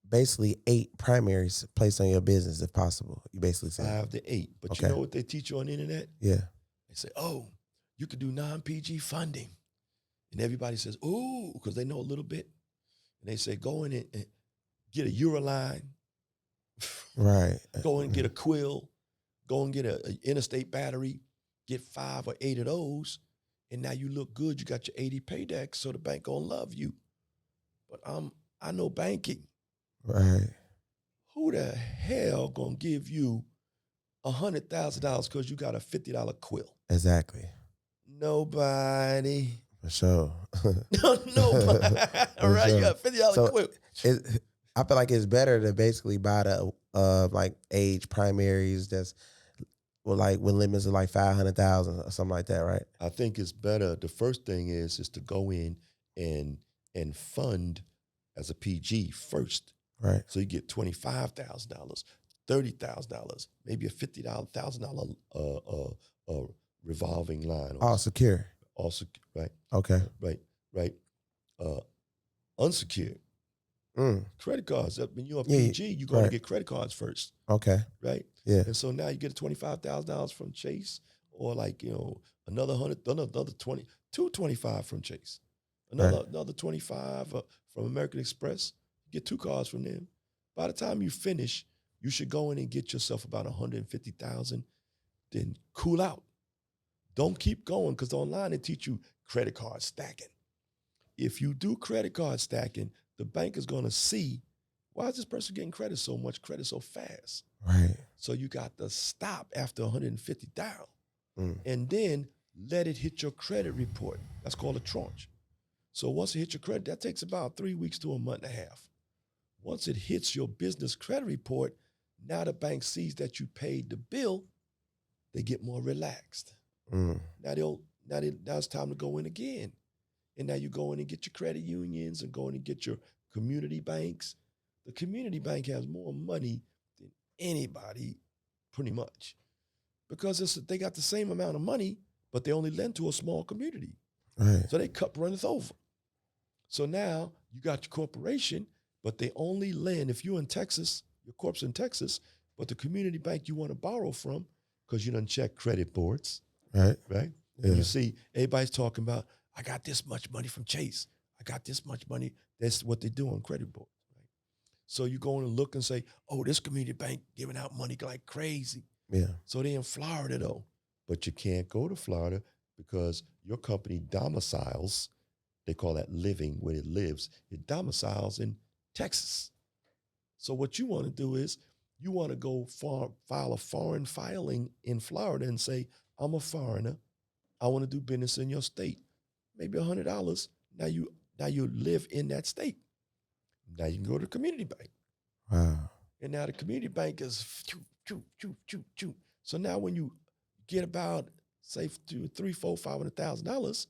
B: basically 8 primaries placed on your business if possible. You basically say
A: 5 to 8. But
B: okay.
A: You know what they teach you on the internet?
B: Yeah.
A: They say, oh, you could do non-PG funding. And everybody says, ooh, because they know a little bit. And they say, go in and get a Euroline.
B: Right.
A: Go in and get a Quill. Go and get an interstate battery. Get 5 or 8 of those. And now you look good. You got your 80 paydex, so the bank gonna love you. But I know banking.
B: Right.
A: Who the hell gonna give you $100,000 because you got a $50 quill?
B: Exactly.
A: Nobody.
B: For sure.
A: Nobody. All right,
B: sure.
A: you got a $50 quill.
B: I feel like it's better to basically buy the like age primaries that's with limits of like 500,000 or something like that, right?
A: I think it's better. The first thing is to go in and fund as a PG first.
B: Right.
A: So you get $25,000, $30,000, maybe a $50,000 revolving line.
B: All secure.
A: Also, right.
B: Okay.
A: Right. Unsecured. Credit cards. When you're a PG, you're going to get credit cards first.
B: Okay.
A: Right?
B: Yeah.
A: And so now you get $25,000 from Chase, or another 225 from Chase. Another 25 from American Express. You get 2 cards from them. By the time you finish, you should go in and get yourself about $150,000, then cool out. Don't keep going, because online they teach you credit card stacking. If you do credit card stacking, the bank is going to see, why is this person getting credit so fast?
B: Right.
A: So you got to stop after 150 down, and then let it hit your credit report. That's called a tranche. So once it hits your credit, that takes about 3 weeks to a month and a half. Once it hits your business credit report, now the bank sees that you paid the bill, they get more relaxed. Now it's time to go in again. And now you go in and get your credit unions and go in and get your community banks. The community bank has more money than anybody, pretty much, because they got the same amount of money, but they only lend to a small community.
B: Right.
A: So they cup runneth over. So now you got your corporation, but they only lend, if you're in Texas, your corp's in Texas, but the community bank you want to borrow from, because you done check credit boards.
B: Right.
A: Right?
B: Yeah.
A: And you see everybody's talking about, I got this much money from Chase. I got this much money. That's what they do on credit boards. Right? So you go in and look and say, oh, this community bank giving out money like crazy.
B: Yeah.
A: So they're in Florida though, but you can't go to Florida because your company domiciles, they call that living where it lives, it domiciles in Texas. So what you want to do is you want to go file a foreign filing in Florida and say, I'm a foreigner. I want to do business in your state. Maybe $100. Now you live in that state. Now you can go to the community bank.
B: Wow.
A: And now the community bank is choo, choo, choo, choo, choo. So now when you get about, say, $300,000, $400,000, $500,000,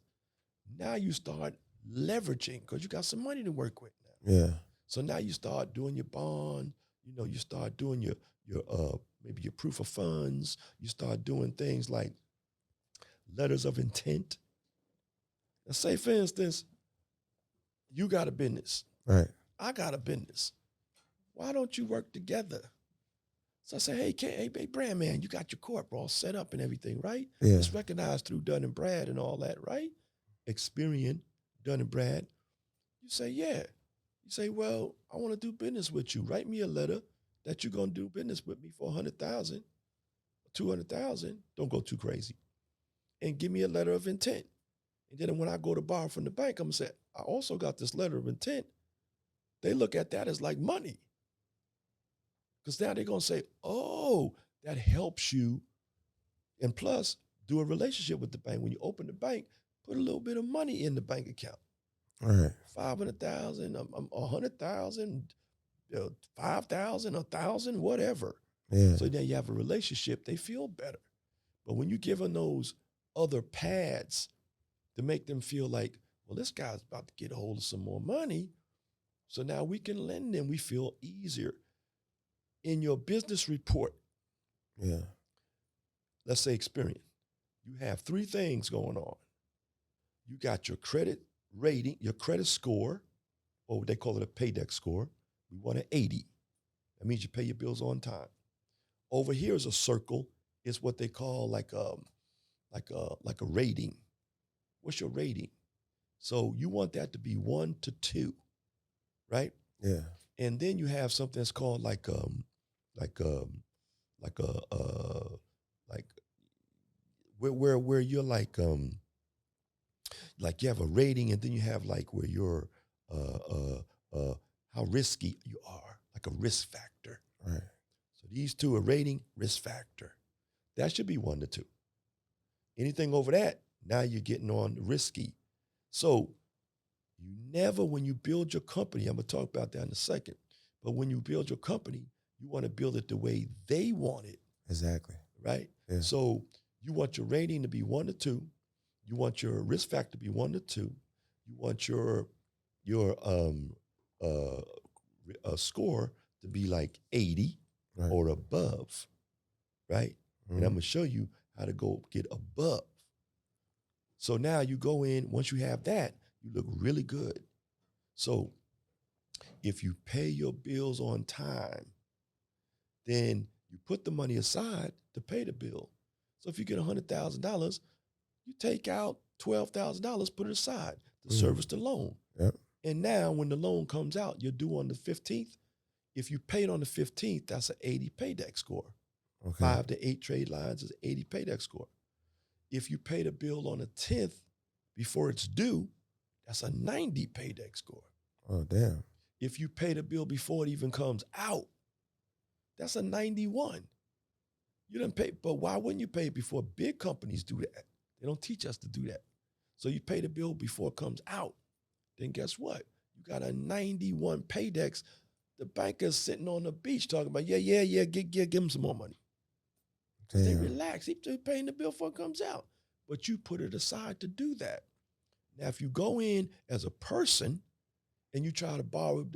A: now you start leveraging because you got some money to work with now.
B: Yeah.
A: So now you start doing your bond, you start doing your maybe your proof of funds, you start doing things like letters of intent. Now say, for instance, you got a business.
B: Right.
A: I got a business. Why don't you work together? So I say, hey, BANDMAN, you got your corp all set up and everything, right?
B: Yeah.
A: It's recognized through Dun & Brad and all that, right? Experian, Dun & Brad. You say, yeah. You say, well, I want to do business with you. Write me a letter that you're going to do business with me for $100,000, $200,000. Don't go too crazy. And give me a letter of intent. And then when I go to borrow from the bank, I'm going to say, I also got this letter of intent. They look at that as like money. Because now they're going to say, oh, that helps you. And plus, do a relationship with the bank. When you open the bank, put a little bit of money in the bank account.
B: All right.
A: 500,000, 100,000, 5,000, 1,000, whatever.
B: Yeah.
A: So then you have a relationship, they feel better. But when you give them those other pads to make them feel like, well, this guy's about to get a hold of some more money, so now we can lend them, we feel easier. In your business report,
B: Yeah.
A: let's say Experian, you have three things going on. You got your credit rating, your credit score, or they call it a paydex score. We want an 80. That means you pay your bills on time. Over here is a circle. It's what they call like a rating. What's your rating? So you want that to be 1 to 2, right?
B: Yeah.
A: And then you have something that's called like where you're like you have a rating, and then you have like where you're how risky you are, like a risk factor.
B: Right.
A: So these two are rating, risk factor. That should be 1 to 2. Anything over that, now you're getting on risky. So you never, when you build your company, I'm going to talk about that in a second, but when you build your company, you want to build it the way they want it.
B: Exactly.
A: Right?
B: Yeah.
A: So you want your rating to be 1 to 2. You want your risk factor to be 1 to 2. You want your score to be like 80
B: Right.
A: or above, right?
B: Mm-hmm.
A: And I'm going to show you how to go get above. So now you go in, once you have that, you look really good. So if you pay your bills on time, then you put the money aside to pay the bill. So if you get $100,000, you take out $12,000, put it aside to service the loan.
B: Yep.
A: And now when the loan comes out, you're due on the 15th. If you paid on the 15th, that's an 80 paydex score.
B: Okay.
A: 5 to 8 trade lines is 80 paydex score. If you pay the bill on the 10th before it's due, that's a 90 paydex score.
B: Oh, damn.
A: If you pay the bill before it even comes out, that's a 91. You didn't pay, but why wouldn't you pay it before? Big companies do that. They don't teach us to do that. So you pay the bill before it comes out. Then guess what? You got a 91 paydex. The banker's sitting on the beach talking about, give him some more money.
B: Damn.
A: They relax. He's paying the bill before it comes out. But you put it aside to do that. Now, if you go in as a person and you try to borrow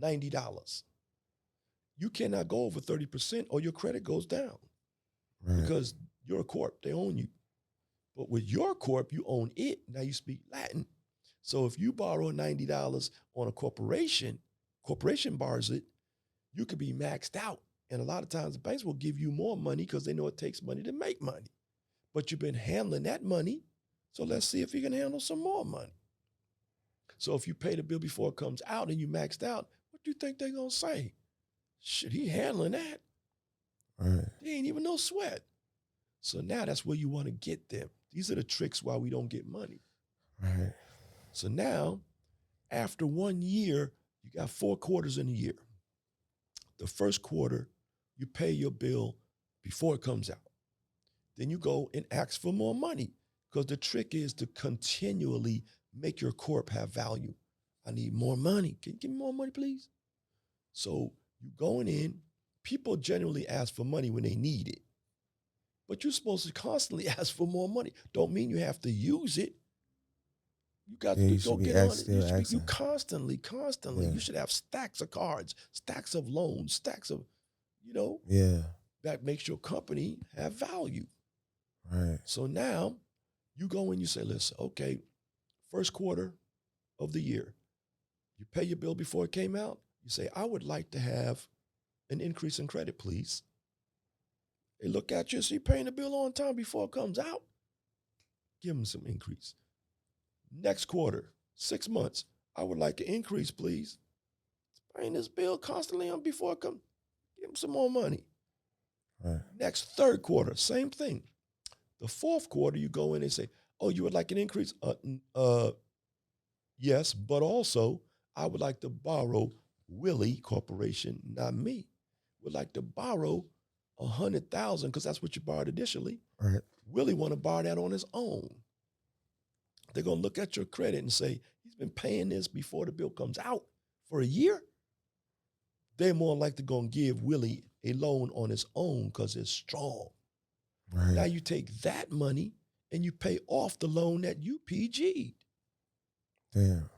A: $90, you cannot go over 30% or your credit goes down.
B: Right.
A: Because you're a corp, they own you. But with your corp, you own it. Now you speak Latin. So if you borrow $90 on a corporation borrows it, you could be maxed out. And a lot of times the banks will give you more money because they know it takes money to make money. But you've been handling that money, so let's see if you can handle some more money. So if you pay the bill before it comes out and you maxed out, what do you think they're going to say? Shit, he handling that.
B: Right.
A: They ain't even no sweat. So now that's where you want to get them. These are the tricks why we don't get money.
B: Right.
A: So now, after 1 year, you got 4 quarters in a year. The first quarter, you pay your bill before it comes out. Then you go and ask for more money, because the trick is to continually make your corp have value. I need more money. Can you give me more money, please? So you going in, people generally ask for money when they need it. But you're supposed to constantly ask for more money. Don't mean you have to use it. You got
B: Yeah,
A: to
B: you
A: go
B: should be
A: get on it.
B: still
A: You
B: asking.
A: constantly.
B: Yeah.
A: You should have stacks of cards, stacks of loans, stacks of,
B: Yeah.
A: that makes your company have value.
B: Right.
A: So now you go in, you say, listen, okay, first quarter of the year, you pay your bill before it came out. You say, I would like to have an increase in credit, please. They look at you, so you're paying the bill on time before it comes out. Give them some increase. Next quarter, 6 months, I would like an increase, please. Paying this bill constantly on before it comes. Give them some more money.
B: Right.
A: Next third quarter, same thing. The fourth quarter, you go in and say, oh, you would like an increase? Yes, but also I would like to borrow Willie Corporation, not me. Would like to borrow 100,000 because that's what you borrowed initially.
B: Right.
A: Willie want to borrow that on his own. They're gonna look at your credit and say he's been paying this before the bill comes out for a year. They're more likely gonna give Willie a loan on his own because it's strong.
B: Right.
A: Now you take that money and you pay off the loan that you PG'd.
B: Damn.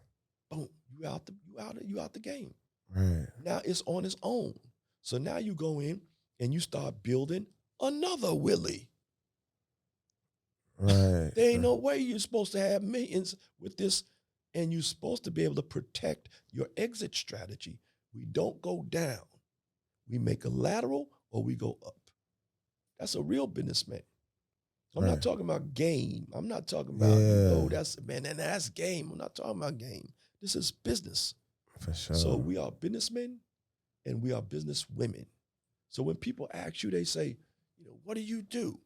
A: Boom, you out the game.
B: Right.
A: Now it's on its own. So now you go in and you start building another Willie.
B: Right.
A: There ain't no way you're supposed to have millions with this, and you're supposed to be able to protect your exit strategy. We don't go down. We make a lateral or we go up. That's a real businessman. I'm
B: Right.
A: not talking about game. I'm not talking about, that's game. I'm not talking about game. This is business.
B: For sure.
A: So we are businessmen and we are business women. So when people ask you, they say, what do you do?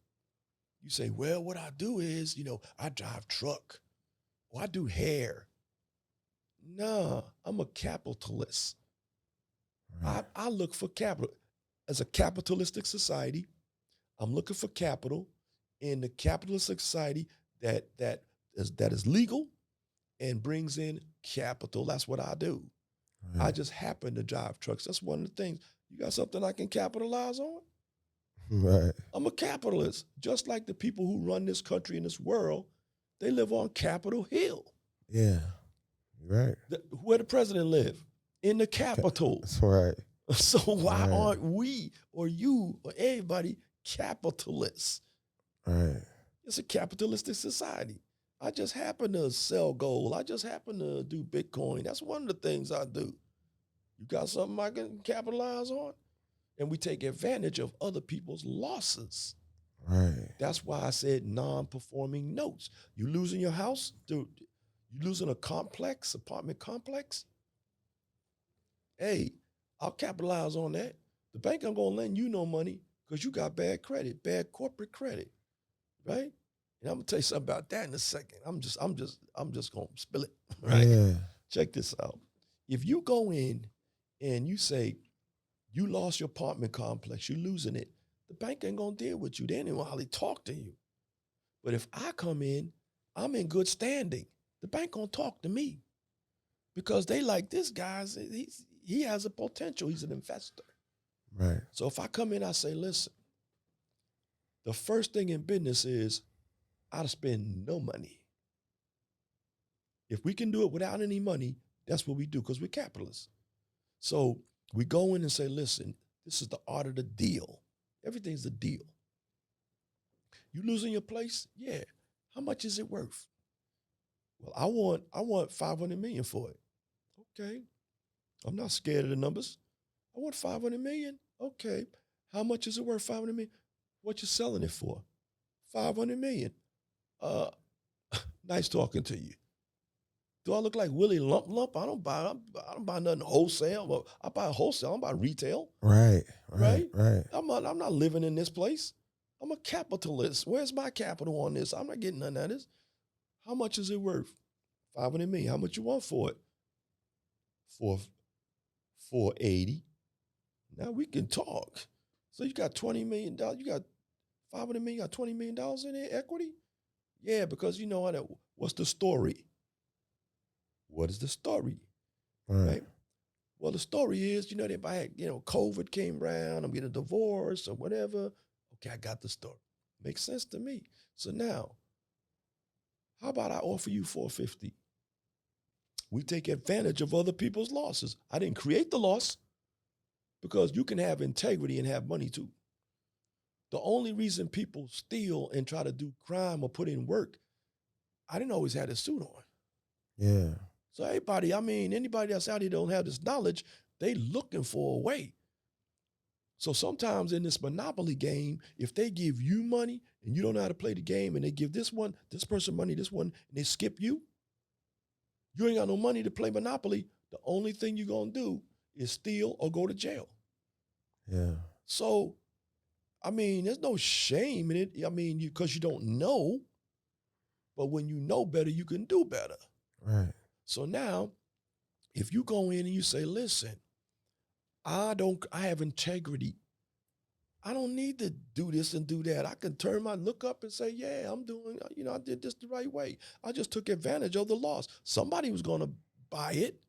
A: You say, well, what I do is, I drive truck or I do hair. Nah, I'm a capitalist.
B: Right.
A: I look for capital. As a capitalistic society, I'm looking for capital in the capitalistic society that is legal and brings in capital. That's what I do.
B: Right.
A: I just happen to drive trucks. That's one of the things. You got something I can capitalize on?
B: Right.
A: I'm a capitalist. Just like the people who run this country and this world, they live on Capitol Hill.
B: Yeah. Right.
A: Where the president live? In the Capitol.
B: That's right.
A: So why aren't we or you or everybody capitalists?
B: Right.
A: It's a capitalistic society. I just happen to sell gold. I just happen to do Bitcoin. That's one of the things I do. You got something I can capitalize on? And we take advantage of other people's losses.
B: Right.
A: That's why I said non-performing notes. You losing your house? Dude, you losing a apartment complex? Hey, I'll capitalize on that. The bank ain't gonna lend you no money because you got bad credit, bad corporate credit, right? And I'm gonna tell you something about that in a second. I'm just gonna spill it, right?
B: Yeah.
A: Check this out. If you go in and you say you lost your apartment complex, you're losing it, the bank ain't gonna deal with you. They ain't gonna hardly talk to you. But if I come in, I'm in good standing. The bank gonna talk to me because they like this guy. He has a potential. He's an investor.
B: Right.
A: So if I come in, I say, listen, the first thing in business is I spend no money. If we can do it without any money, that's what we do because we're capitalists. So we go in and say, listen, this is the art of the deal. Everything's a deal. You losing your place? Yeah. How much is it worth? Well, I want 500 million for it. Okay. I'm not scared of the numbers. I want 500 million. Okay. How much is it worth? 500 million. What you selling it for? 500 million. Nice talking to you. Do I look like Willie Lump? I don't buy nothing wholesale. I buy wholesale. I don't buy retail.
B: Right.
A: Right?
B: Right.
A: I'm not living in this place. I'm a capitalist. Where's my capital on this? I'm not getting none of this. How much is it worth? $500 million. How much you want for it? For 480. Now we can talk. So you got $20 million. You got $500 million. You got $20 million in there, equity? Yeah, because you know what? What's the story? What is the story? Right? Well, the story is, COVID came around, I'm getting a divorce or whatever. Okay, I got the story. Makes sense to me. So now, how about I offer you 450? We take advantage of other people's losses. I didn't create the loss because you can have integrity and have money too. The only reason people steal and try to do crime or put in work, I didn't always have a suit on.
B: Yeah.
A: So anybody that's out here don't have this knowledge, they looking for a way. So sometimes in this monopoly game, if they give you money and you don't know how to play the game and they give this person money, this one, and they skip you, you ain't got no money to play Monopoly. The only thing you're going to do is steal or go to jail.
B: Yeah.
A: So, there's no shame in it. Because you don't know. But when you know better, you can do better.
B: Right.
A: So now, if you go in and you say, listen, I have integrity. I don't need to do this and do that. I can look up and say, yeah, I'm doing, I did this the right way. I just took advantage of the loss. Somebody was going to buy it.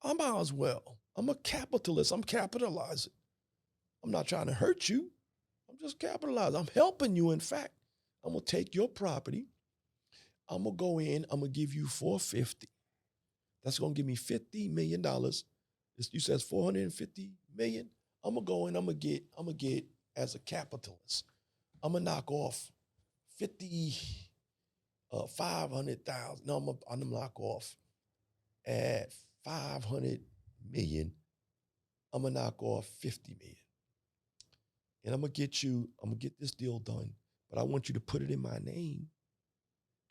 A: I might as well. I'm a capitalist. I'm capitalizing. I'm not trying to hurt you. I'm just capitalizing. I'm helping you. In fact, I'm going to take your property. I'm going to go in. I'm going to give you $450. That's going to give me $50 million. You says $450 million. I'm going to go in. I'm going to get as a capitalist. I'm going to knock off 500,000. No, I'm going to knock off at 500 million. I'm going to knock off 50 million. And I'm going to get this deal done, but I want you to put it in my name.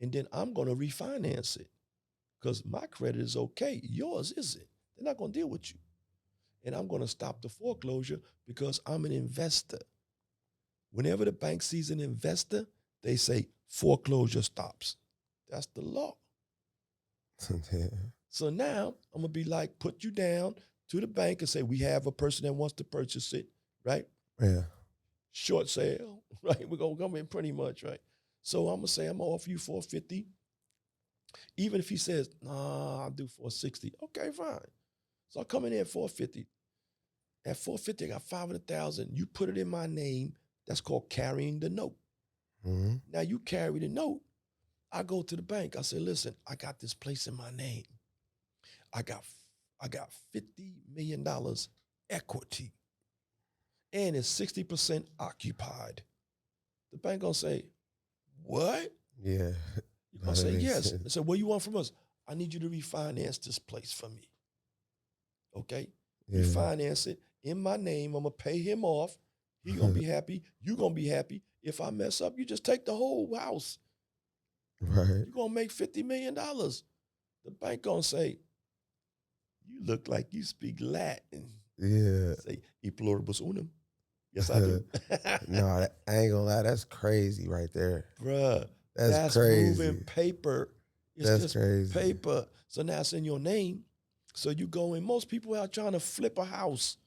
A: And then I'm going to refinance it because my credit is okay. Yours isn't. They're not going to deal with you. And I'm going to stop the foreclosure because I'm an investor. Whenever the bank sees an investor, they say foreclosure stops. That's the law. So now I'm going to be like, put you down to the bank and say, we have a person that wants to purchase it, right?
B: Yeah.
A: Short sale, right? We're going to come in pretty much, right? So I'm going to say, I'm going to offer you $450. Even if he says, nah, I'll do $460. Okay, fine. So I come in there at $450. At $450, I got $500,000. You put it in my name. That's called carrying the note.
B: Mm-hmm.
A: Now you carry the note. I go to the bank. I say, listen, I got this place in my name. I got $50 million equity. And it's 60% occupied. The bank gonna say, what?
B: Yeah.
A: You're gonna say, yes. I said, what do you want from us? I need you to refinance this place for me. Okay? Yeah. Refinance it in my name. I'm gonna pay him off. He gonna be happy. You gonna be happy. If I mess up, you just take the whole house.
B: Right.
A: You're gonna make $50 million. The bank gonna say, you look like you speak Latin.
B: Yeah.
A: Say, e pluribus unum. Yes, I do.
B: No, I ain't gonna lie. That's crazy right there.
A: Bruh.
B: That's crazy.
A: Moving paper. It's just crazy. Paper. So now it's in your name. So you go in. Most people are trying to flip a house.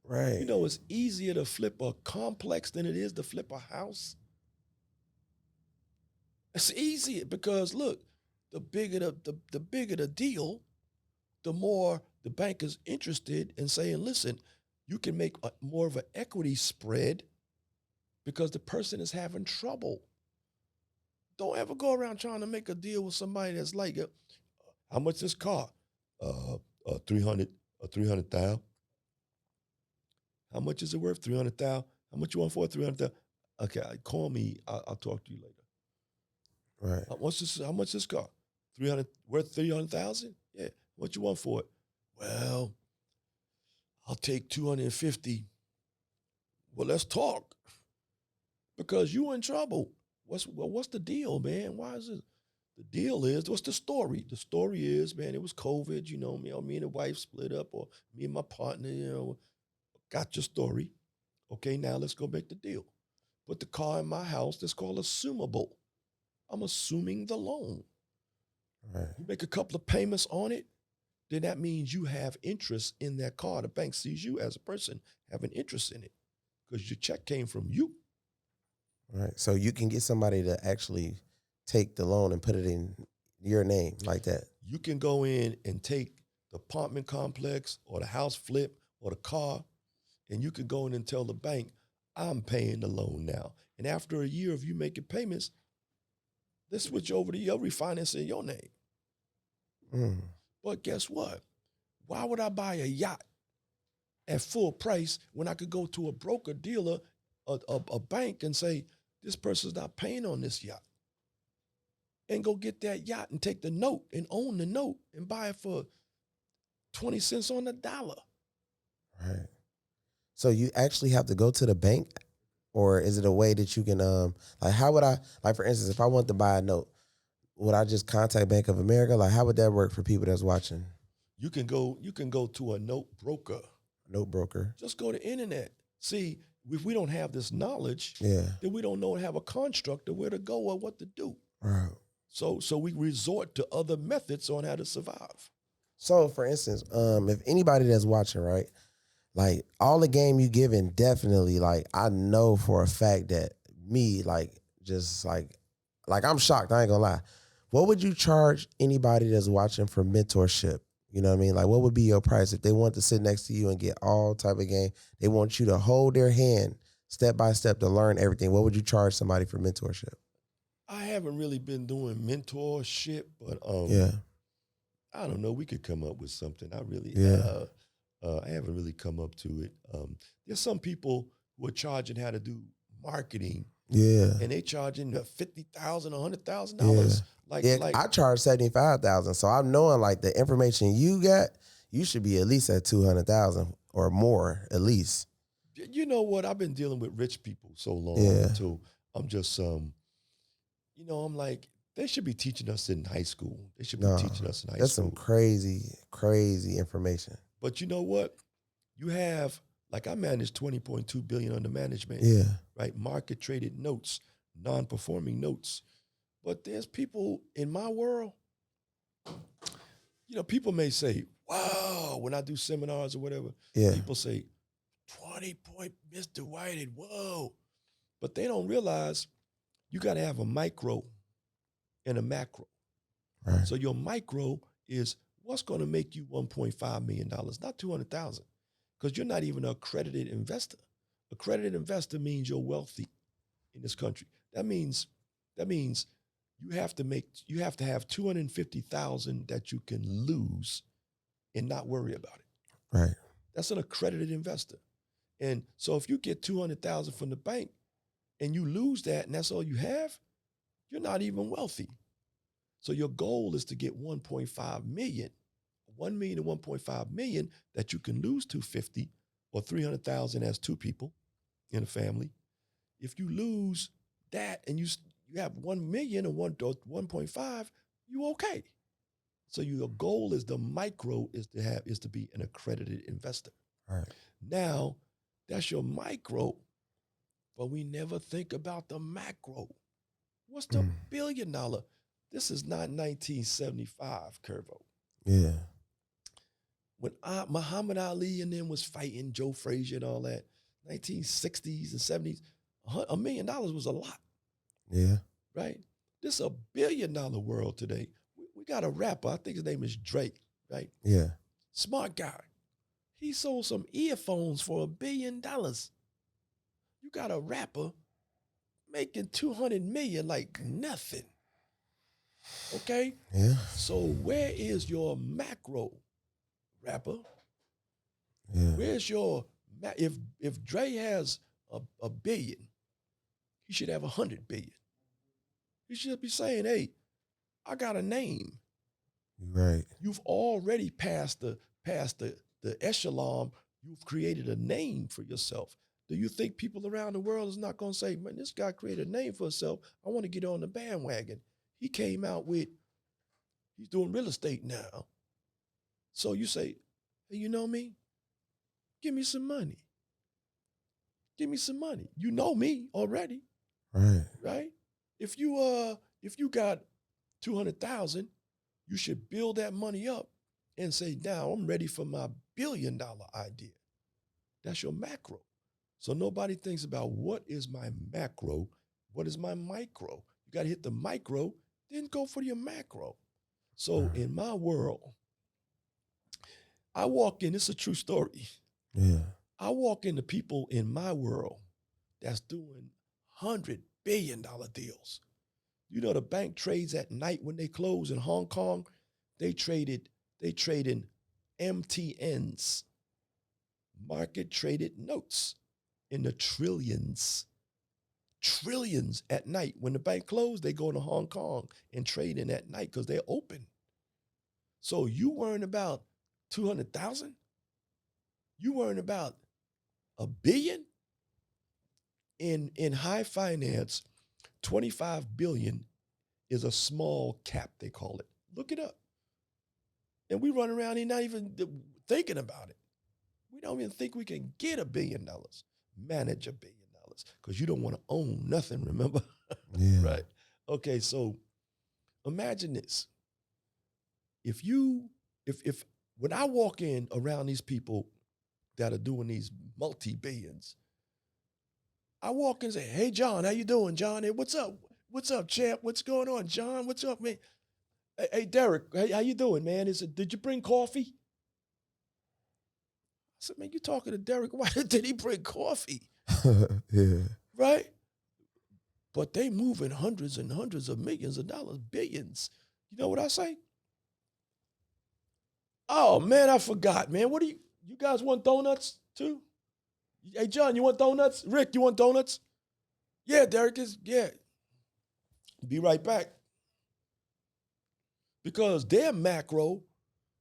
B: Right.
A: You know, it's easier to flip a complex than it is to flip a house. It's easier because look, the bigger the deal, the more the bank is interested in saying, listen, you can make more of an equity spread because the person is having trouble. Don't ever go around trying to make a deal with somebody that's like, how much this car? 300,000. How much is it worth? 300,000. How much you want for it? 300,000. Okay, call me. I'll talk to you later.
B: Right.
A: How much this car? 300 worth 300,000? Yeah. What you want for it? Well, I'll take 250. Well, let's talk. Because you in trouble. What's the deal, man? Why is it? The deal is, what's the story? The story is, man, it was COVID, me and the wife split up, or me and my partner, got your story. Okay, now let's go make the deal. Put the car in my house, that's called assumable. I'm assuming the loan.
B: Right.
A: You make a couple of payments on it, then that means you have interest in that car. The bank sees you as a person having interest in it because your check came from you.
B: Right. So you can get somebody to actually take the loan and put it in your name like that.
A: You can go in and take the apartment complex or the house flip or the car, and you can go in and tell the bank, I'm paying the loan now. And after a year of you making payments, they switch over to your refinance in your name.
B: Mm.
A: But guess what? Why would I buy a yacht at full price when I could go to a broker dealer, a bank, and say, this person's not paying on this yacht? And go get that yacht and take the note and own the note and buy it for 20 cents on the dollar.
B: Right. So you actually have to go to the bank, or is it a way that you can, like, how would I, like, for instance, if I want to buy a note, would I just contact Bank of America? Like, how would that work for people that's watching?
A: You can go to a note broker.
B: Note broker.
A: Just go to the internet. See, if we don't have this knowledge,
B: Yeah.
A: then we don't know have a construct of where to go or what to do.
B: Right.
A: So we resort to other methods on how to survive.
B: So, for instance, if anybody that's watching, right, like, all the game you giving, definitely, like, I know for a fact that me, like, just like I'm shocked. I ain't gonna lie. What would you charge anybody that's watching for mentorship? You know what I mean? Like, what would be your price if they want to sit next to you and get all type of game? They want you to hold their hand step by step to learn everything. What would you charge somebody for mentorship?
A: I haven't really been doing mentorship, but
B: Yeah.
A: I don't know. We could come up with something. I haven't really come up to it. There's some people who are charging how to do marketing.
B: Yeah.
A: And they charging $50,000, $100,000.
B: Yeah.
A: Like
B: I charge $75,000. So I'm knowing, like, the information you got, you should be at least at $200,000 or more, at least.
A: You know what? I've been dealing with rich people so long until I'm just I'm like, they should be teaching us in high school. They should be teaching us in high school.
B: That's some crazy, crazy information.
A: But you know what? You have, like, I manage $20.2 billion under management.
B: Yeah.
A: Right? Market traded notes, non-performing notes. But there's people in my world, people may say, wow, when I do seminars or whatever, people say, 20-point Mr. Whitehead, whoa. But they don't realize you got to have a micro and a macro.
B: Right.
A: So your micro is what's going to make you $1.5 million, not $200,000, because you're not even an accredited investor. Accredited investor means you're wealthy in this country. That means you have to have $250,000 that you can lose and not worry about it.
B: Right.
A: That's an accredited investor. And so if you get $200,000 from the bank and you lose that and that's all you have, you're not even wealthy. So your goal is to get 1.5 million, 1 million to 1.5 million that you can lose $250,000 or $300,000 as two people in a family. If you lose that and you have 1 million or 1.5, you okay. So your goal is the micro is to be an accredited investor.
B: Right. Now,
A: that's your micro, but we never think about the macro. What's the $1 billion? This is not 1975, KEVO.
B: Yeah.
A: When Muhammad Ali and them was fighting Joe Frazier and all that, 1960s and 70s, $1 million was a lot.
B: Yeah.
A: Right? This is $1 billion world today. We got a rapper, I think his name is Drake, right?
B: Yeah.
A: Smart guy. He sold some earphones for $1 billion. You got a rapper making 200 million like nothing. Okay?
B: Yeah.
A: So where is your macro, rapper?
B: Yeah.
A: Where's your, if Dre has a billion, he should have 100 billion. He should be saying, hey, I got a name.
B: Right.
A: You've already passed the echelon. You've created a name for yourself. Do you think people around the world is not going to say, man, this guy created a name for himself. I want to get on the bandwagon. he came out with, he's doing real estate now. So you say, hey, you know me? Give me some money. Give me some money. You know me already, right? If you got 200,000, you should build that money up and say, now I'm ready for my $1 billion idea. That's your macro. So nobody thinks about what is my macro, what is my micro. You got to hit the micro, then go for your macro. So in my world, I walk in, it's a true story.
B: Yeah.
A: I walk into people in my world that's doing $100 billion deals. You know, the bank trades at night when they close in Hong Kong. They trade in MTNs, market traded notes, in the trillions at night. When the bank closed, they go into Hong Kong and trade in at night because they're open. So you worrying about 200,000? You worrying about $1 billion? In high finance, 25 billion is a small cap, they call it. Look it up. And we run around here not even thinking about it. We don't even think we can get $1 billion, manage $1 billion, because you don't want to own nothing, remember?
B: Yeah.
A: Right. Okay, so imagine this. If when I walk in around these people that are doing these multi-billions, I walk in and say, hey, John, how you doing, John? Hey, what's up? What's up, champ? What's going on, John? What's up, man? Hey, Derrick, hey, how you doing, man? Did you bring coffee? I said, man, you talking to Derrick Whitehead? Did he bring coffee?
B: Yeah.
A: Right? But they moving hundreds and hundreds of millions of dollars, billions. You know what I say? Oh, man, I forgot, man. What do you guys want donuts too? Hey, John, you want donuts? Rick, you want donuts? Yeah, Derrick yeah. Be right back. Because their macro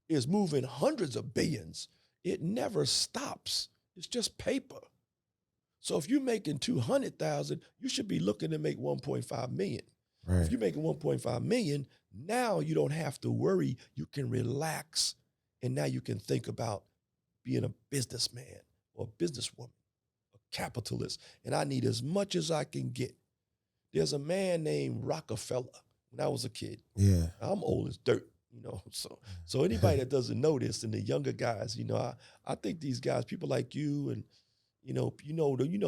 A: is moving hundreds of billions. It never stops. It's just paper. So if you're making 200,000, you should be looking to make 1.5 million.
B: Right.
A: If you're making 1.5 million, now you don't have to worry. You can relax. And now you can think about being a businessman or a businesswoman, a capitalist. And I need as much as I can get. There's a man named Rockefeller when I was a kid.
B: Yeah.
A: I'm old as dirt, you know. So anybody that doesn't know this, and the younger guys, you know, I think these guys, people like you and you know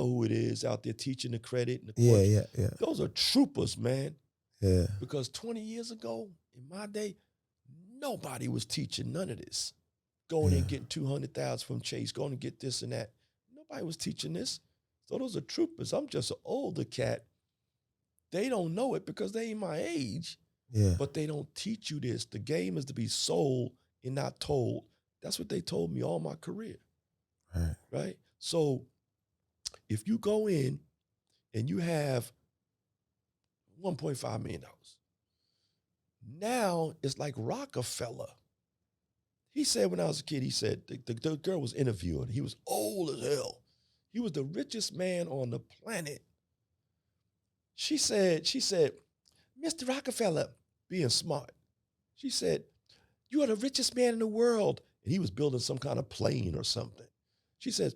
A: who it is out there teaching the credit and the course.
B: Yeah.
A: Those are troopers, man.
B: Yeah.
A: Because 20 years ago, in my day, nobody was teaching none of this. Going and getting 200,000 from Chase, going and get this and that. Nobody was teaching this. So those are troopers. I'm just an older cat. They don't know it because they ain't my age.
B: Yeah.
A: But they don't teach you this. The game is to be sold and not told. That's what they told me all my career. Right? So if you go in and you have $1.5 million, now it's like Rockefeller. He said when I was a kid, he said, the girl was interviewing. He was old as hell. He was the richest man on the planet. She said, Mr. Rockefeller, being smart. She said, you are the richest man in the world. And he was building some kind of plane or something. She says,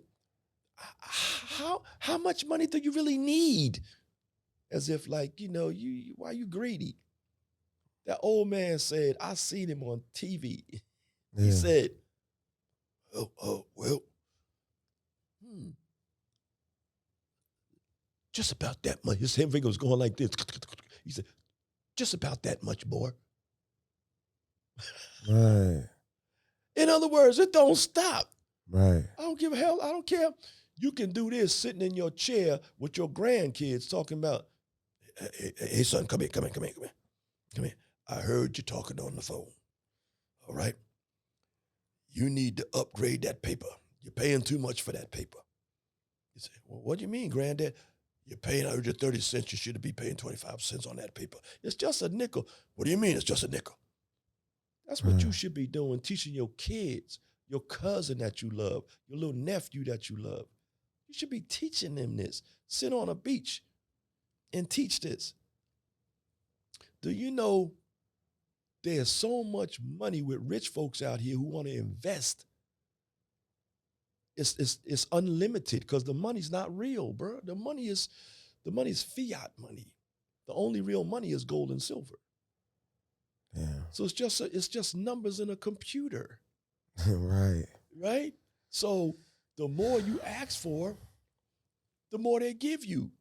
A: how much money do you really need? As if like, you know, why are you greedy? That old man said, I seen him on TV. He said, well, just about that much. His hand finger was going like this. He said, just about that much more.
B: Right.
A: In other words, it don't stop.
B: Right.
A: I don't give a hell. I don't care. You can do this sitting in your chair with your grandkids talking about, hey son, come here. I heard you talking on the phone. All right. You need to upgrade that paper. You're paying too much for that paper. You say, well, what do you mean, granddad? You're paying 130 cents. You should be paying 25 cents on that paper. It's just a nickel. What do you mean it's just a nickel? That's what you should be doing, teaching your kids, your cousin that you love, your little nephew that you love. You should be teaching them this. Sit on a beach and teach this. Do you know there's so much money with rich folks out here who want to invest? It's unlimited because the money's not real, bro. The money's fiat money. The only real money is gold and silver.
B: Yeah.
A: So it's just numbers in a computer.
B: Right.
A: Right? So the more you ask for, the more they give you.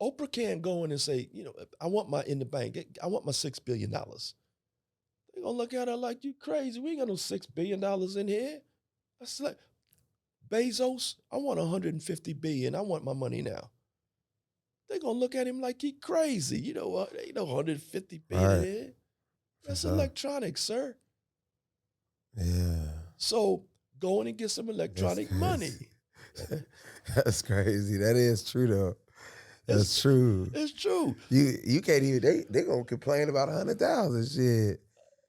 A: Oprah can't go in and say, I want my $6 billion. They're gonna look at her like you crazy. We ain't got no $6 billion in here. That's like Bezos, I want 150 billion. I want my money now. They're gonna look at him like he crazy. You know what? Ain't no 150 billion in here. That's electronics, sir.
B: Yeah.
A: So go in and get some electronic money.
B: That's crazy. That is true though. That's true.
A: It's true.
B: You can't even they gonna complain about 100,000 shit.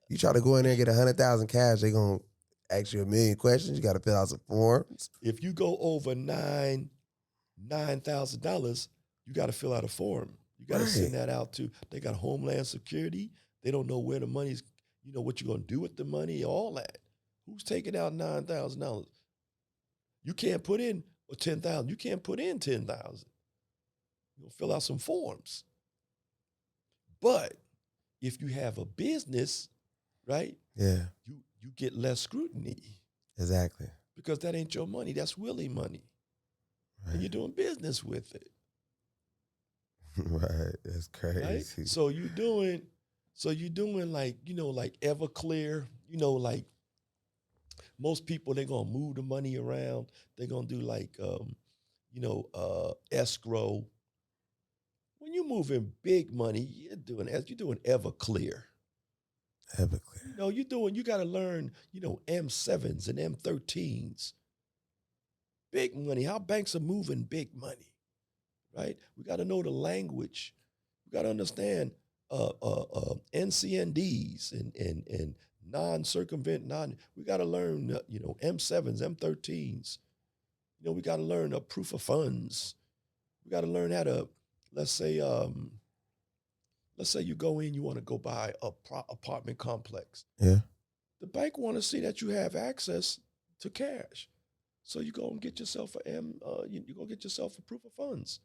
B: You try to go in there and get 100,000 cash, they gonna ask you a million questions. You gotta fill out some forms.
A: If you go over $9,000, you gotta fill out a form. You gotta send that out to, they got Homeland Security. They don't know where the money's, what you're gonna do with the money, all that. Who's taking out $9,000? You can't put in 10,000. You can't put in 10,000. You'll fill out some forms. But if you have a business, right?
B: Yeah.
A: You get less scrutiny.
B: Exactly.
A: Because that ain't your money. That's Willie money. Right. And you're doing business with it.
B: Right. That's crazy. Right?
A: So you're doing like, like Everclear, like most people, they're gonna move the money around. They're gonna do like escrow. When you're moving big money, you're doing Everclear. Everclear. You got to learn, M7s and M13s. Big money. How banks are moving big money, right? We got to know the language. We got to understand NCNDs and non-circumvent, we got to learn, M7s, M13s. We got to learn a proof of funds. We got to learn how to, let's say you go in, you want to go buy a apartment complex.
B: Yeah.
A: The bank want to see that you have access to cash. So you go and get yourself you go get yourself a proof of funds.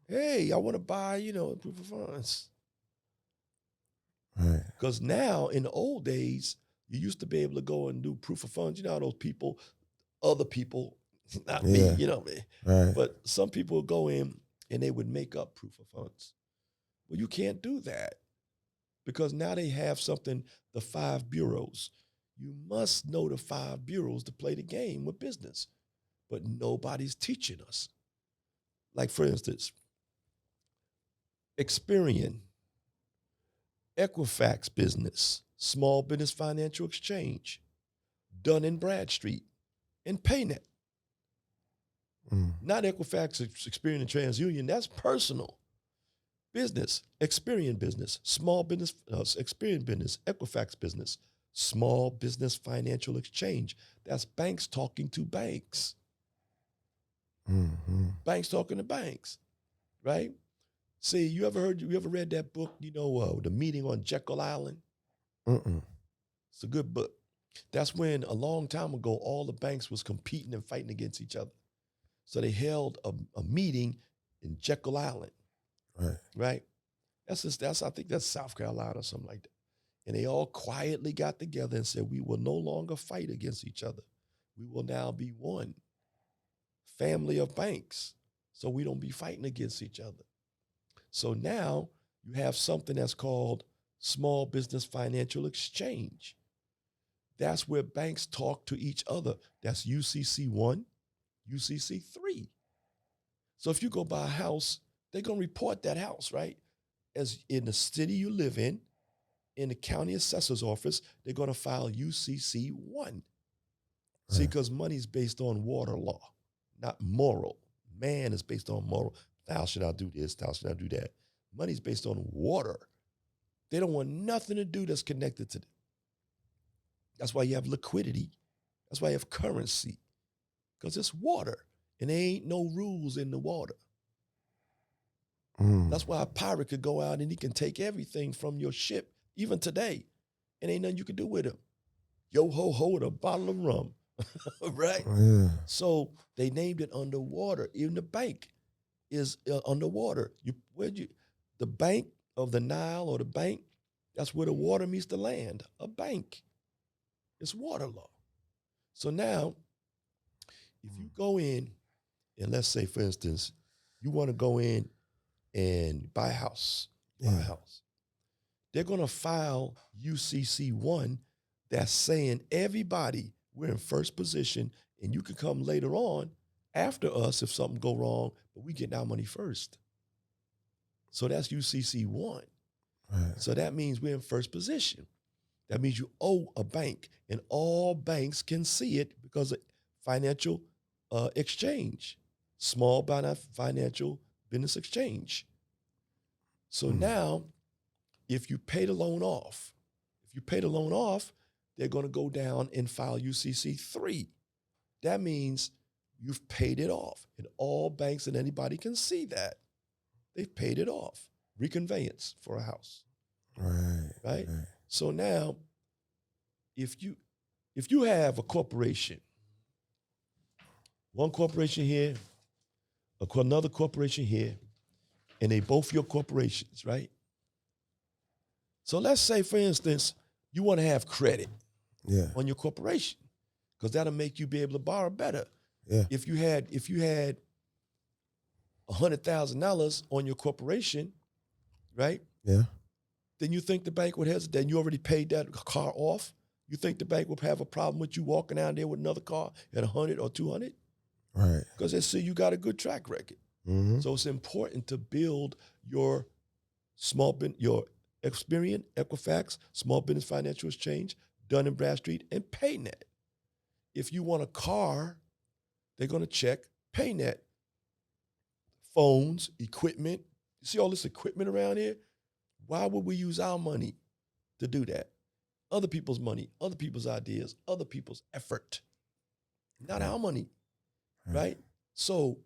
A: Hey, I want to buy, a proof of funds.
B: Right.
A: Because now, in the old days, you used to be able to go and do proof of funds. You know how those people, other people, not me,
B: Right.
A: But some people would go in and they would make up proof of funds. Well, you can't do that because now they have something, the 5 bureaus. You must know the 5 bureaus to play the game with business, but nobody's teaching us. Like, for instance, Experian, Equifax Business, Small Business Financial Exchange, Dun & Bradstreet, and PayNet. Not Equifax, Experian, and TransUnion. That's personal. Business, Experian Business, Small Business, Experian Business, Equifax Business, Small Business Financial Exchange. That's banks talking to banks.
B: Mm-hmm.
A: Banks talking to banks, right? See, you ever read that book, The Meeting on Jekyll Island? It's a good book. That's when, a long time ago, all the banks was competing and fighting against each other. So they held a meeting in Jekyll Island. Right? I think that's South Carolina or something like that. And they all quietly got together and said, we will no longer fight against each other. We will now be one family of banks. So we don't be fighting against each other. So now you have something that's called Small Business Financial Exchange. That's where banks talk to each other. That's UCC 1, UCC 3. So if you go buy a house, they're going to report that house, right? As in the city you live in the county assessor's office, they're going to file UCC 1. See, because money's based on water law, not moral. Man is based on moral. Thou shalt not do this, thou shalt not do that. Money's based on water. They don't want nothing to do that's connected to them. That's why you have liquidity. That's why you have currency, because it's water, and there ain't no rules in the water. That's why a pirate could go out and he can take everything from your ship, even today, and ain't nothing you can do with him. Yo ho ho with a bottle of rum, right?
B: Yeah.
A: So they named it underwater. Even the bank is underwater. The bank of the Nile or the bank, that's where the water meets the land. A bank. It's water law. So now, if you go in and let's say, for instance, you want to go in and buy a house, they're going to file UCC1 that's saying everybody, we're in first position and you can come later on after us if something go wrong, but we get our money first. So that's UCC1.
B: Right.
A: So that means we're in first position. That means you owe a bank, and all banks can see it because of financial exchange, small financial business exchange. So now, if you pay the loan off, they're going to go down and file UCC3. That means you've paid it off, and all banks and anybody can see that. They've paid it off. Reconveyance for a house. Right? So now, if you have a corporation, one corporation here, another corporation here, and they both your corporations, right? So let's say, for instance, you want to have credit on your corporation because that'll make you be able to borrow better.
B: Yeah.
A: If you had $100,000 on your corporation, right?
B: Yeah.
A: Then you think the bank would hesitate. You already paid that car off. You think the bank would have a problem with you walking out there with another car at 100 or 200?
B: Right.
A: Because they see you got a good track record. So it's important to build your your Experian, Equifax, Small Business Financial Exchange, Dun & Bradstreet, and PayNet. If you want a car, they're going to check PayNet. Phones, equipment. You see all this equipment around here? Why would we use our money to do that? Other people's money, other people's ideas, other people's effort. Not our money, right? So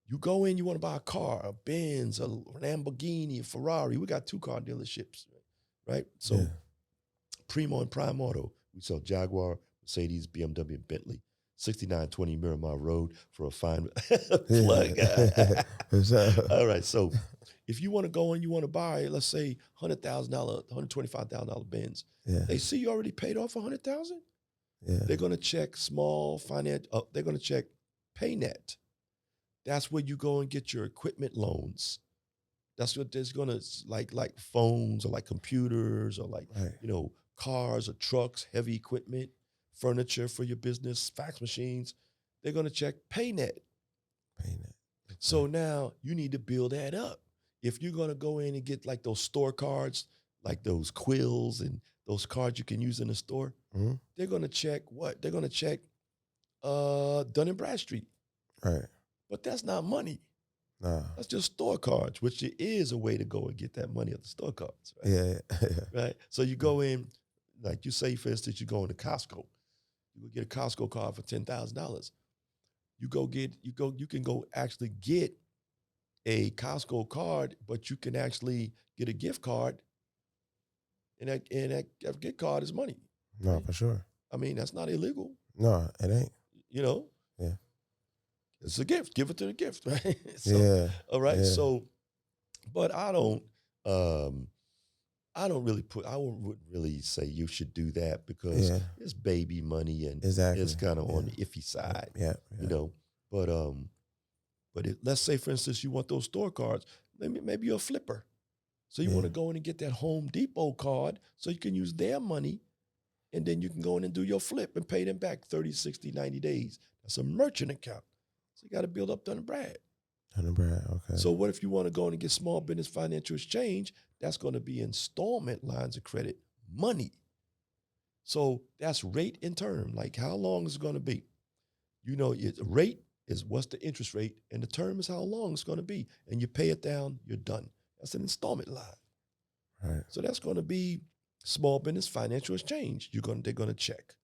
A: you go in, you want to buy a car, a Benz, a Lamborghini, a Ferrari. We got 2 car dealerships, right? So Primo and Prime Auto, we sell Jaguar, Mercedes, BMW, and Bentley. 6920 Miramar Road for a fine plug. All right, so if you want to go and you want to buy, let's say $100,000, $125,000 Benz, they see you already paid off $100,000. They're going to check small finance. They're going to check PayNet. That's where you go and get your equipment loans. That's what there's going to like phones or like computers or like cars or trucks, heavy equipment, furniture for your business, fax machines. They're going to check PayNet. So now you need to build that up. If you're going to go in and get like those store cards, like those quills and those cards you can use in the store, they're going to check what? They're going to check Dun & Bradstreet.
B: Right.
A: But that's not money.
B: Nah.
A: That's just store cards, which is a way to go and get that money at the store cards. Right?
B: Yeah.
A: Right? So you go in, like you say, for instance, you go into Costco. You go get a Costco card for $10,000. You can go actually get a Costco card, but you can actually get a gift card, and that gift card is money.
B: No, for sure.
A: I mean, that's not illegal.
B: No, it ain't.
A: You know?
B: Yeah.
A: It's a gift. Give it to the gift, right? So, all right.
B: Yeah.
A: So, but I wouldn't really say you should do that because it's baby money and it's kind of on the iffy side. You know. But let's say, for instance, you want those store cards. Maybe you're a flipper. So you want to go in and get that Home Depot card so you can use their money, and then you can go in and do your flip and pay them back 30, 60, 90 days. That's a merchant account. So you got to build up Dun & Brad.
B: Okay.
A: So what if you want to go in and get Small Business Financial Exchange? That's going to be installment lines of credit, money. So that's rate and term. Like how long is it going to be? You know, rate is what's the interest rate, and the term is how long it's going to be. And you pay it down, you're done. That's an installment line.
B: Right.
A: So that's going to be Small Business Financial Exchange. They're going to check.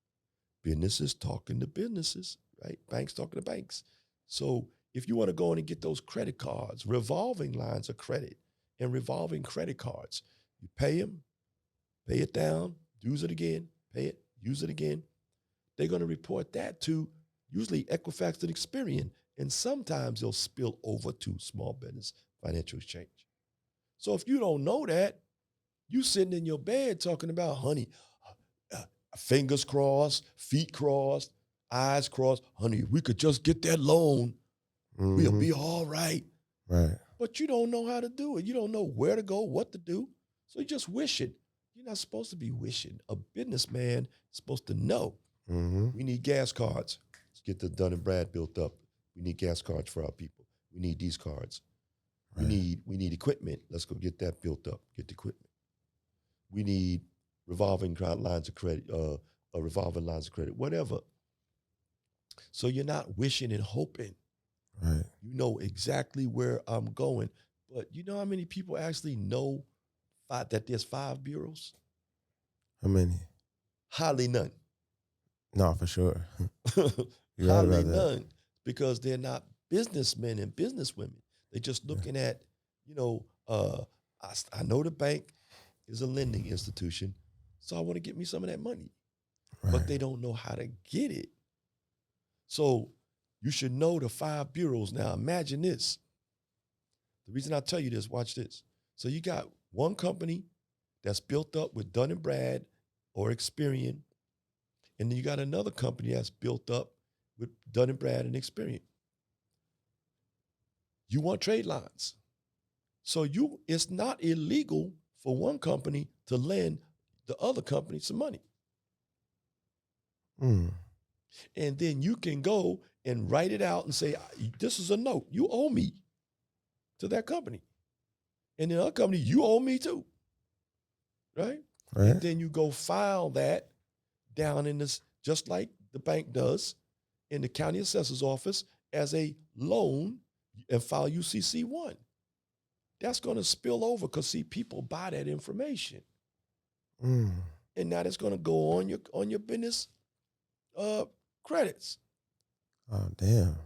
A: Businesses talking to businesses, right? Banks talking to banks. So if you want to go in and get those credit cards, revolving lines of credit and revolving credit cards, you pay them, pay it down, use it again, pay it, use it again. They're going to report that to usually Equifax and Experian, and sometimes they'll spill over to small business financial exchange. So if you don't know that, you sitting in your bed talking about, honey, fingers crossed, feet crossed, eyes crossed, honey, we could just get that loan, we'll be all right.
B: Right.
A: But you don't know how to do it. You don't know where to go, what to do. So you just wish it. You're not supposed to be wishing. A businessman is supposed to know. We need gas cards. Let's get the Dun & Brad built up. We need gas cards for our people. We need these cards. Right. We need equipment. Let's go get that built up. Get the equipment. We need revolving lines of credit, revolving lines of credit, whatever. So you're not wishing and hoping.
B: Right.
A: You know exactly where I'm going. But you know how many people actually know that there's 5 bureaus?
B: How many?
A: Hardly none.
B: No, for sure.
A: Hardly none, because they're not businessmen and businesswomen. They're just looking at, I know the bank is a lending institution, so I want to get me some of that money. Right. But they don't know how to get it. So you should know the 5 bureaus. Now imagine this. The reason I tell you this, watch this. So you got one company that's built up with Dun & Brad or Experian, and then you got another company that's built up with Dun & Brad and Experian. You want trade lines. So it's not illegal for one company to lend the other company some money. And then you can go and write it out and say, this is a note. You owe me to that company. And the other company, you owe me too. Right? And then you go file that down in this, just like the bank does, in the county assessor's office as a loan, and file UCC-1. That's going to spill over because, see, people buy that information. And now it's going to go on your business credits.
B: Oh, damn.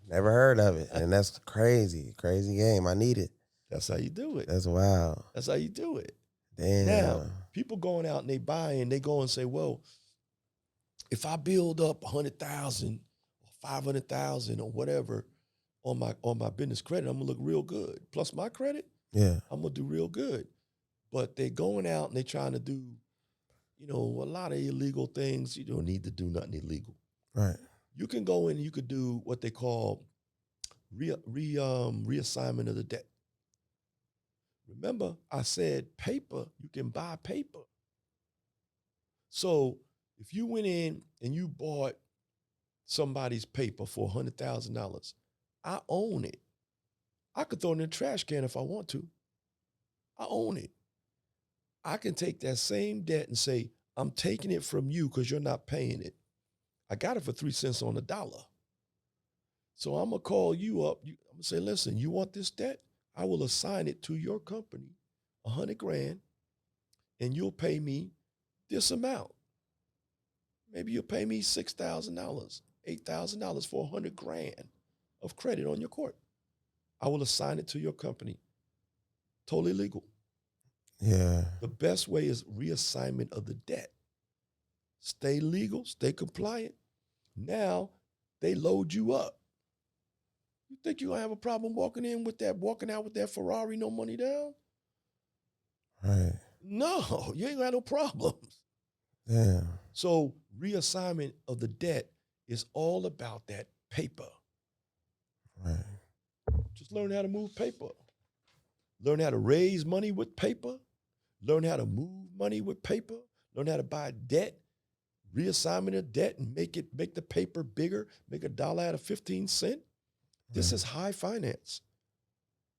B: Never heard of it. And that's crazy. Crazy game. I need it.
A: That's how you do it.
B: That's wild.
A: That's how you do it.
B: Damn.
A: Now, people going out and they buy and they go and say, well, if I build up 100,000 or 500,000 or whatever on my business credit, I'm gonna look real good. Plus my credit, I'm gonna do real good. But they're going out and they're trying to do, a lot of illegal things. You don't need to do nothing illegal.
B: Right.
A: You can go in and you could do what they call reassignment of the debt. Remember, I said paper, you can buy paper. So if you went in and you bought somebody's paper for $100,000, I own it. I could throw it in the trash can if I want to. I own it. I can take that same debt and say, I'm taking it from you because you're not paying it. I got it for 3 cents on the dollar. So I'm going to call you up. I'm going to say, listen, you want this debt? I will assign it to your company, $100,000, and you'll pay me this amount. Maybe you'll pay me $6,000, $8,000 for $100,000 of credit on your court. I will assign it to your company. Totally legal.
B: Yeah.
A: The best way is reassignment of the debt. Stay legal, stay compliant. Now they load you up. You think you're gonna have a problem walking out with that Ferrari, no money down?
B: Right.
A: No, you ain't gonna have no problems.
B: Yeah.
A: So reassignment of the debt is all about that paper.
B: Right.
A: Just learn how to move paper. Learn how to raise money with paper. Learn how to move money with paper. Learn how to buy debt, reassignment of debt, and make the paper bigger, make $1 out of 15 cents. This is high finance.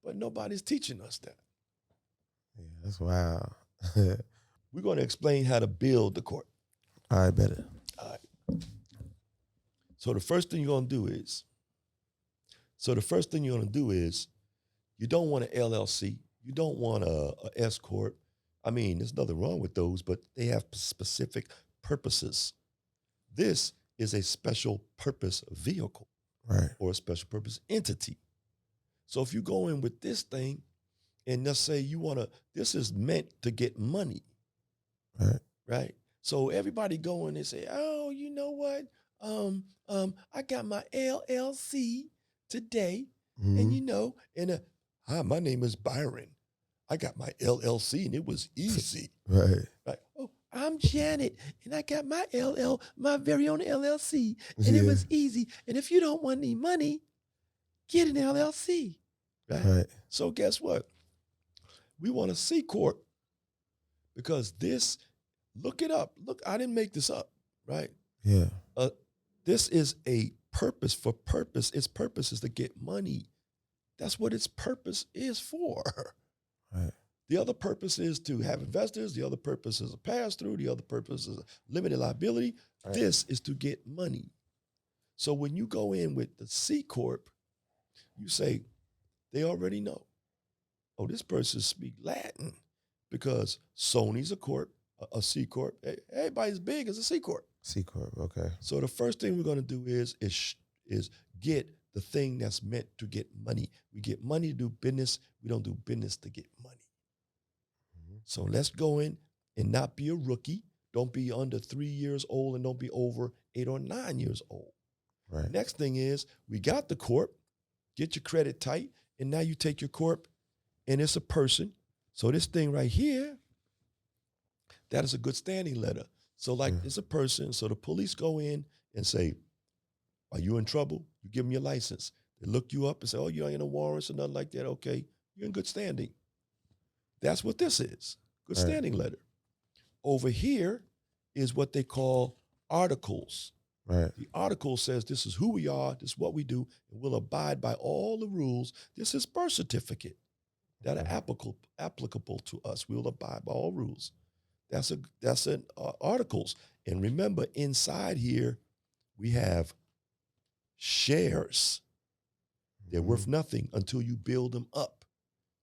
A: But nobody's teaching us that.
B: Yeah, that's wild.
A: We're going to explain how to build the court.
B: All right, better.
A: All right. So the first thing you're going to do is, you don't want an LLC. You don't want a S corp. I mean, there's nothing wrong with those, but they have specific purposes. This is a special purpose vehicle.
B: Right.
A: or a special purpose entity. So if you go in with this thing and let's say this is meant to get money,
B: Right.
A: right? So everybody go in and say, oh, you know what? I got my LLC today, and hi, my name is Byron. I got my LLC and it was easy.
B: Right.
A: Right. Oh, I'm Janet and I got my my very own LLC and it was easy. And if you don't want any money, get an LLC. Right.
B: Right.
A: So guess what? We want a C Corp because look it up. Look, I didn't make this up, right?
B: Yeah.
A: This is a purpose for purpose. Its purpose is to get money. That's what its purpose is for.
B: Right.
A: The other purpose is to have investors. The other purpose is a pass-through. The other purpose is a limited liability.
B: Right.
A: This is to get money. So when you go in with the C Corp, you say, they already know. Oh, this person speaks Latin because Sony's a C Corp. Everybody's big as a C Corp.
B: C Corp, okay.
A: So the first thing we're going to do is get the thing that's meant to get money. We get money to do business. We don't do business to get money. Mm-hmm. So let's go in and not be a rookie. Don't be under 3 years old and don't be over 8 or 9 years old.
B: Right.
A: Next thing is we got the corp, get your credit tight, and now you take your corp and it's a person. So this thing right here, that is a good standing letter. So it's a person. So the police go in and say, are you in trouble? You give them your license. They look you up and say, oh, you ain't no warrants or nothing like that. Okay, you're in good standing. That's what this is, good standing letter. Over here is what they call articles.
B: Right.
A: The article says this is who we are, this is what we do, and we'll abide by all the rules. This is birth certificate that are applicable to us. We'll abide by all rules. That's an articles. And remember, inside here, we have shares. They're worth nothing until you build them up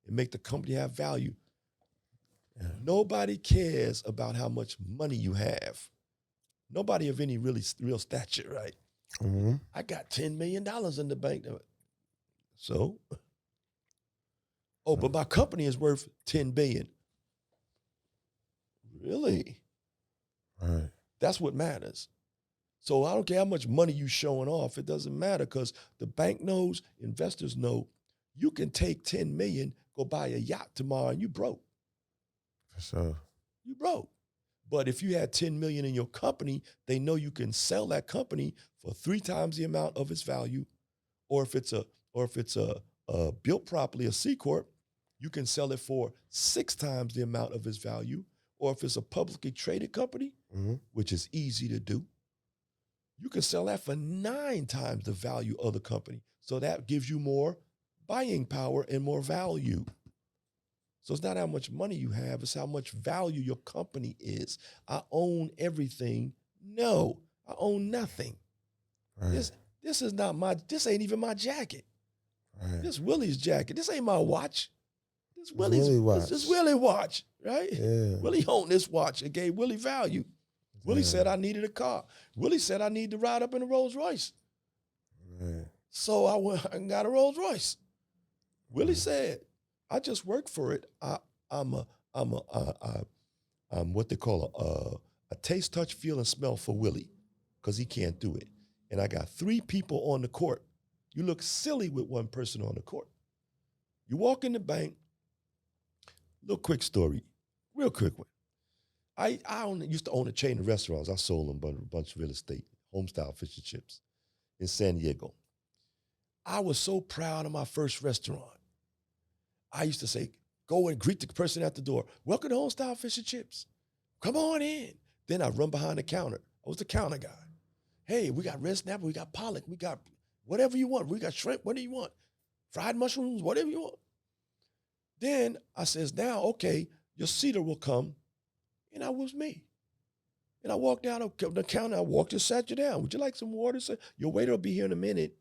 A: and make the company have value. Yeah. Nobody cares about how much money you have. Nobody of any real stature, right? Mm-hmm. I got $10 million in the bank. So, but my company is worth $10 billion. Really?
B: Right.
A: That's what matters. So I don't care how much money you showing off. It doesn't matter because the bank knows, investors know, you can take 10 million, go buy a yacht tomorrow and you broke.
B: For sure. You
A: broke. But if you had 10 million in your company, they know you can sell that company for 3 times the amount of its value. Or if it's a built properly, a C Corp, you can sell it for 6 times the amount of its value. Or if it's a publicly traded company, which is easy to do, you can sell that for 9 times the value of the company. So that gives you more buying power and more value. So it's not how much money you have, it's how much value your company is. I own everything. No, I own nothing. Right. This ain't even my jacket. Right. This Willie's jacket. This ain't my watch. This Willie's watch. This Willie watch, right? Yeah. Willie owned this watch. It gave Willie value. Willie said I needed a car. Willie said I need to ride up in a Rolls Royce. Right. So I went and got a Rolls Royce. Willie said, I just work for it. I'm what they call a taste, touch, feel, and smell for Willie because he can't do it. And I got 3 people on the court. You look silly with one person on the court. You walk in the bank. Little quick story, real quick one. I used to own a chain of restaurants. I sold them a bunch of real estate, home-style fish and chips in San Diego. I was so proud of my first restaurant. I used to say, go and greet the person at the door. Welcome to home-style fish and chips. Come on in. Then I run behind the counter. I was the counter guy. Hey, we got red snapper, we got pollock, we got whatever you want. We got shrimp, what do you want? Fried mushrooms, whatever you want. Then I says, now, okay, your seater will come. And that was me. And I walked down the counter, I walked and sat you down. Would you like some water? Sir? Your waiter will be here in a minute.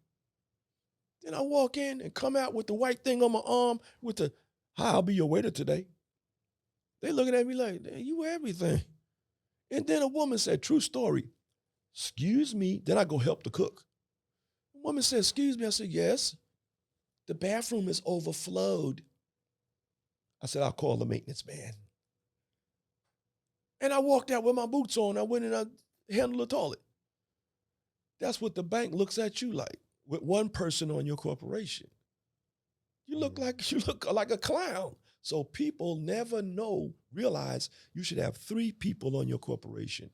A: Then I walk in and come out with the white thing on my arm with the, hi, I'll be your waiter today. They looking at me like, you were everything. And then a woman said, true story, excuse me. Then I go help the cook. woman said, excuse me. I said, yes. The bathroom is overflowed. I said, I'll call the maintenance man. And I walked out with my boots on. I went and I handled the toilet. That's what the bank looks at you like, with one person on your corporation. You look like a clown. So people never realize you should have 3 people on your corporation.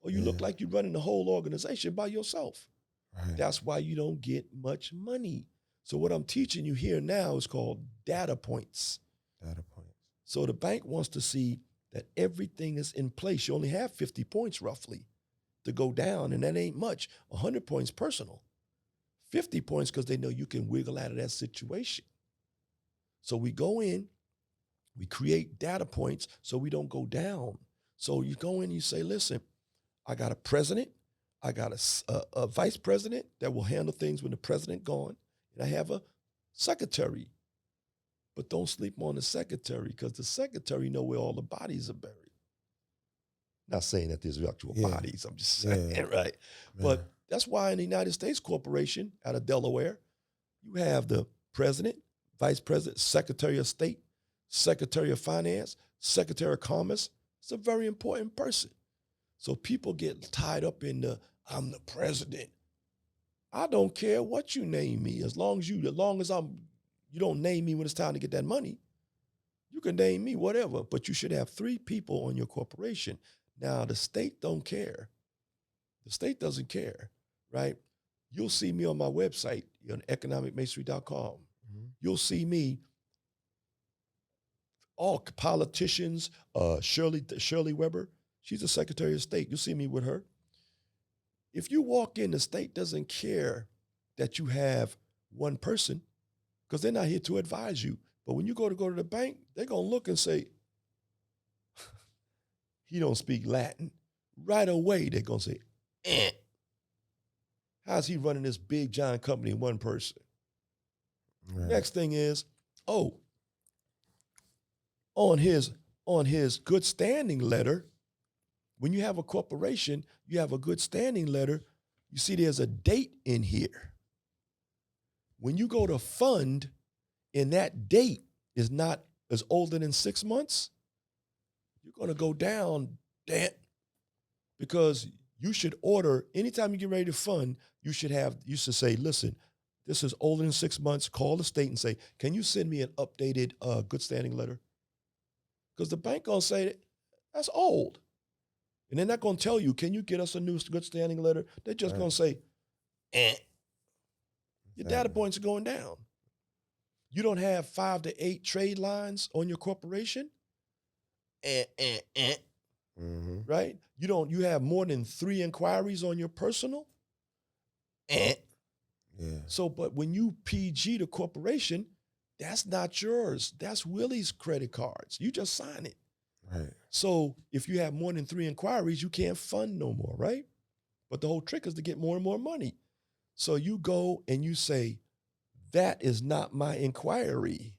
A: Or you look like you're running the whole organization by yourself.
B: Right.
A: That's why you don't get much money. So what I'm teaching you here now is called data points.
B: Data points.
A: So the bank wants to see that everything is in place. You only have 50 points roughly to go down, and that ain't much. 100 points personal. 50 points because they know you can wiggle out of that situation. So we go in, we create data points so we don't go down. So you go in and you say, listen, I got a president, I got a vice president that will handle things when the president gone, and I have a secretary. But don't sleep on the secretary because the secretary know where all the bodies are buried. Not saying that there's actual bodies, I'm just saying, right? Yeah. But that's why in the United States Corporation out of Delaware, you have the president, vice president, secretary of state, secretary of finance, secretary of commerce. It's a very important person. So people get tied up in I'm the president. I don't care what you name me, as long as you don't name me when it's time to get that money. You can name me whatever, but you should have 3 people on your corporation. Now, the state don't care. The state doesn't care, right? You'll see me on my website, on economicmasonry.com. Mm-hmm. You'll see me, all politicians, Shirley Weber, she's the Secretary of State. You'll see me with her. If you walk in, the state doesn't care that you have one person because they're not here to advise you. But when you go to the bank, they're going to look and say, he don't speak Latin. Right away, they're going to say, how's he running this big giant company in one person? Right. Next thing is, on his good standing letter, when you have a corporation, you have a good standing letter, you see there's a date in here. When you go to fund and that date is not as older than 6 months, you're going to go down, because you should order, anytime you get ready to fund, you should say, listen, this is older than 6 months. Call the state and say, can you send me an updated good standing letter? Because the bank going to say, that's old. And they're not going to tell you, can you get us a new good standing letter? They're just going to say, Your data points are going down. You don't have 5 to 8 trade lines on your corporation. Mm-hmm. Right? You have more than 3 inquiries on your personal. Yeah. So, but when you PG the corporation, that's not yours. That's Willie's credit cards. You just sign it. Right. So if you have more than 3 inquiries, you can't fund no more, right? But the whole trick is to get more and more money. So you go and you say, that is not my inquiry.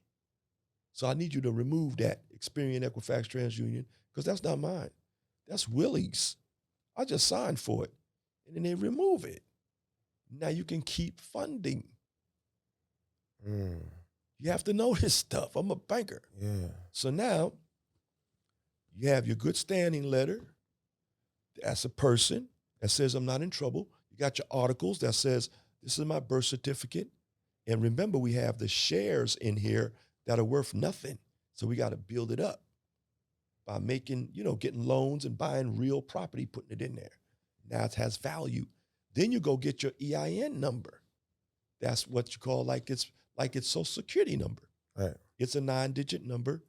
A: So I need you to remove that Experian, Equifax, TransUnion, because that's not mine. That's Willie's. I just signed for it. And then they remove it. Now you can keep funding. You have to know this stuff. I'm a banker. Yeah. So now you have your good standing letter. That's a person that says I'm not in trouble. You got your articles that says this is my birth certificate. And remember, we have the shares in here that are worth nothing. So we got to build it up by making, getting loans and buying real property, putting it in there. Now it has value. Then you go get your EIN number. That's what you call like it's Social Security number. Right. It's a 9-digit number.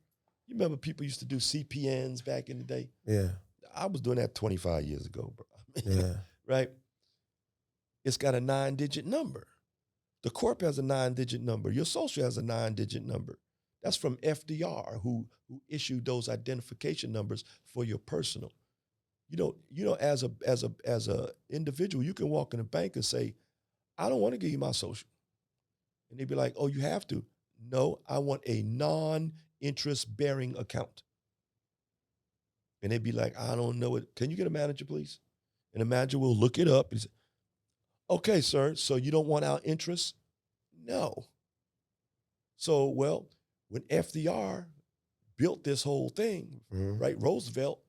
A: You remember people used to do CPNs back in the day? Yeah. I was doing that 25 years ago, bro. Yeah. Right? It's got a 9-digit number. The corp has a 9-digit number. Your social has a 9-digit number. That's from FDR, who issued those identification numbers for your personal. As a individual, you can walk in a bank and say, I don't want to give you my social. And they'd be like, oh, you have to. No, I want a non-interest bearing account. And they'd be like, I don't know it. Can you get a manager, please? And the manager will look it up and say, Okay, sir, so you don't want our interest? No. So, well, when FDR built this whole thing, right, Roosevelt,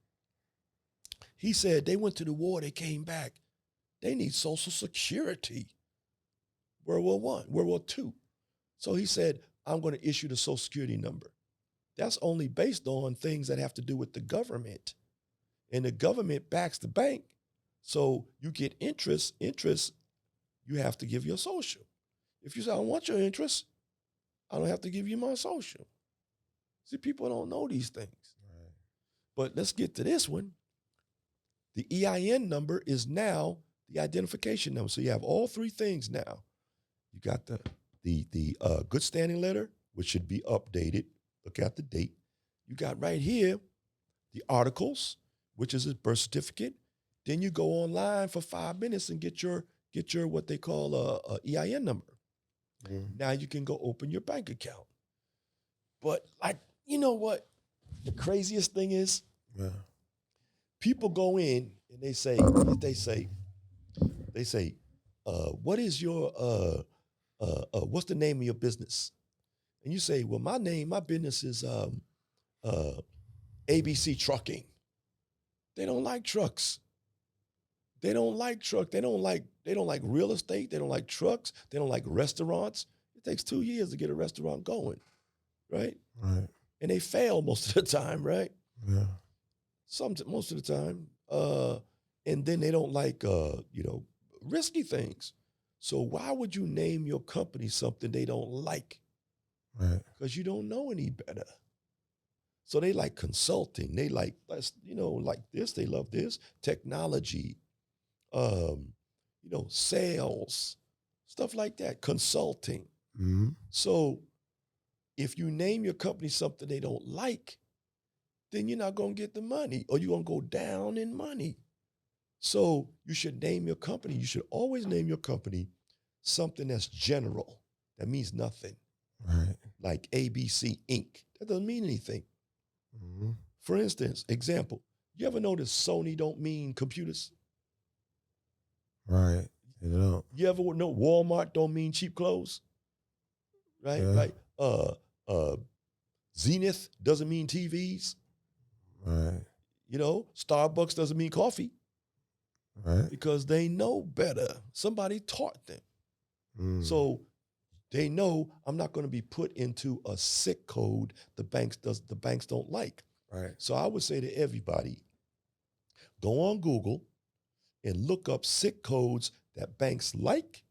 A: he said they went to the war, they came back. They need Social Security. World War I, World War II. So he said, I'm going to issue the Social Security number. That's only based on things that have to do with the government. And the government backs the bank. So you get interest, you have to give your social. If you say, I don't want your interest, I don't have to give you my social. See, people don't know these things. Right. But let's get to this one. The EIN number is now the identification number. So you have all three things now. You got the good standing letter, which should be updated. Look at the date. You got right here the articles, which is a birth certificate. Then you go online for 5 minutes and get your what they call a EIN number. Now you can go open your bank account. But like, you know what the craziest thing is? Yeah. People go in and they say, what is your what's the name of your business? And you say, well, my business is ABC Trucking. They don't like trucks. They don't like truck. They don't like real estate. They don't like trucks. They don't like restaurants. It takes 2 years to get a restaurant going, right? Right. And they fail most of the time, right? Yeah. Most of the time. And then they don't like risky things. So why would you name your company something they don't like? Right. Because you don't know any better. So they like consulting. They like like this. They love this technology. Sales, stuff like that, consulting. Mm-hmm. So if you name your company something they don't like, then you're not going to get the money or you're going to go down in money. So you should name your company. You should always name your company something that's general. That means nothing. Right. Like ABC Inc. That doesn't mean anything. Mm-hmm. For instance, example, you ever notice Sony don't mean computers? Right. You ever know Walmart don't mean cheap clothes? Right? Yeah. Right. Zenith doesn't mean TVs. Right. Starbucks doesn't mean coffee. Right. Because they know better. Somebody taught them. So they know I'm not going to be put into a SIC code the banks don't like. Right. So I would say to everybody, go on Google and look up SIC codes that banks like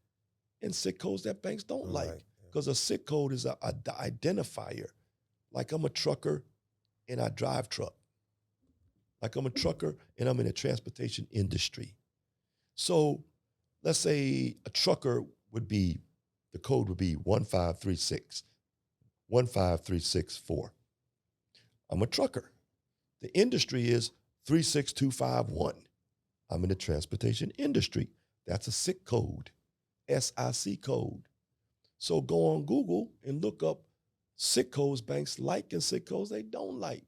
A: and SIC codes that banks don't like. Because a SIC code is a identifier. Like I'm a trucker and I drive truck. Like I'm a trucker and I'm in the transportation industry. So let's say a trucker the code would be 1536, 15364. I'm a trucker. The industry is 36251. I'm in the transportation industry. That's a SIC code, SIC code. So go on Google and look up SIC codes banks like and SIC codes they don't like.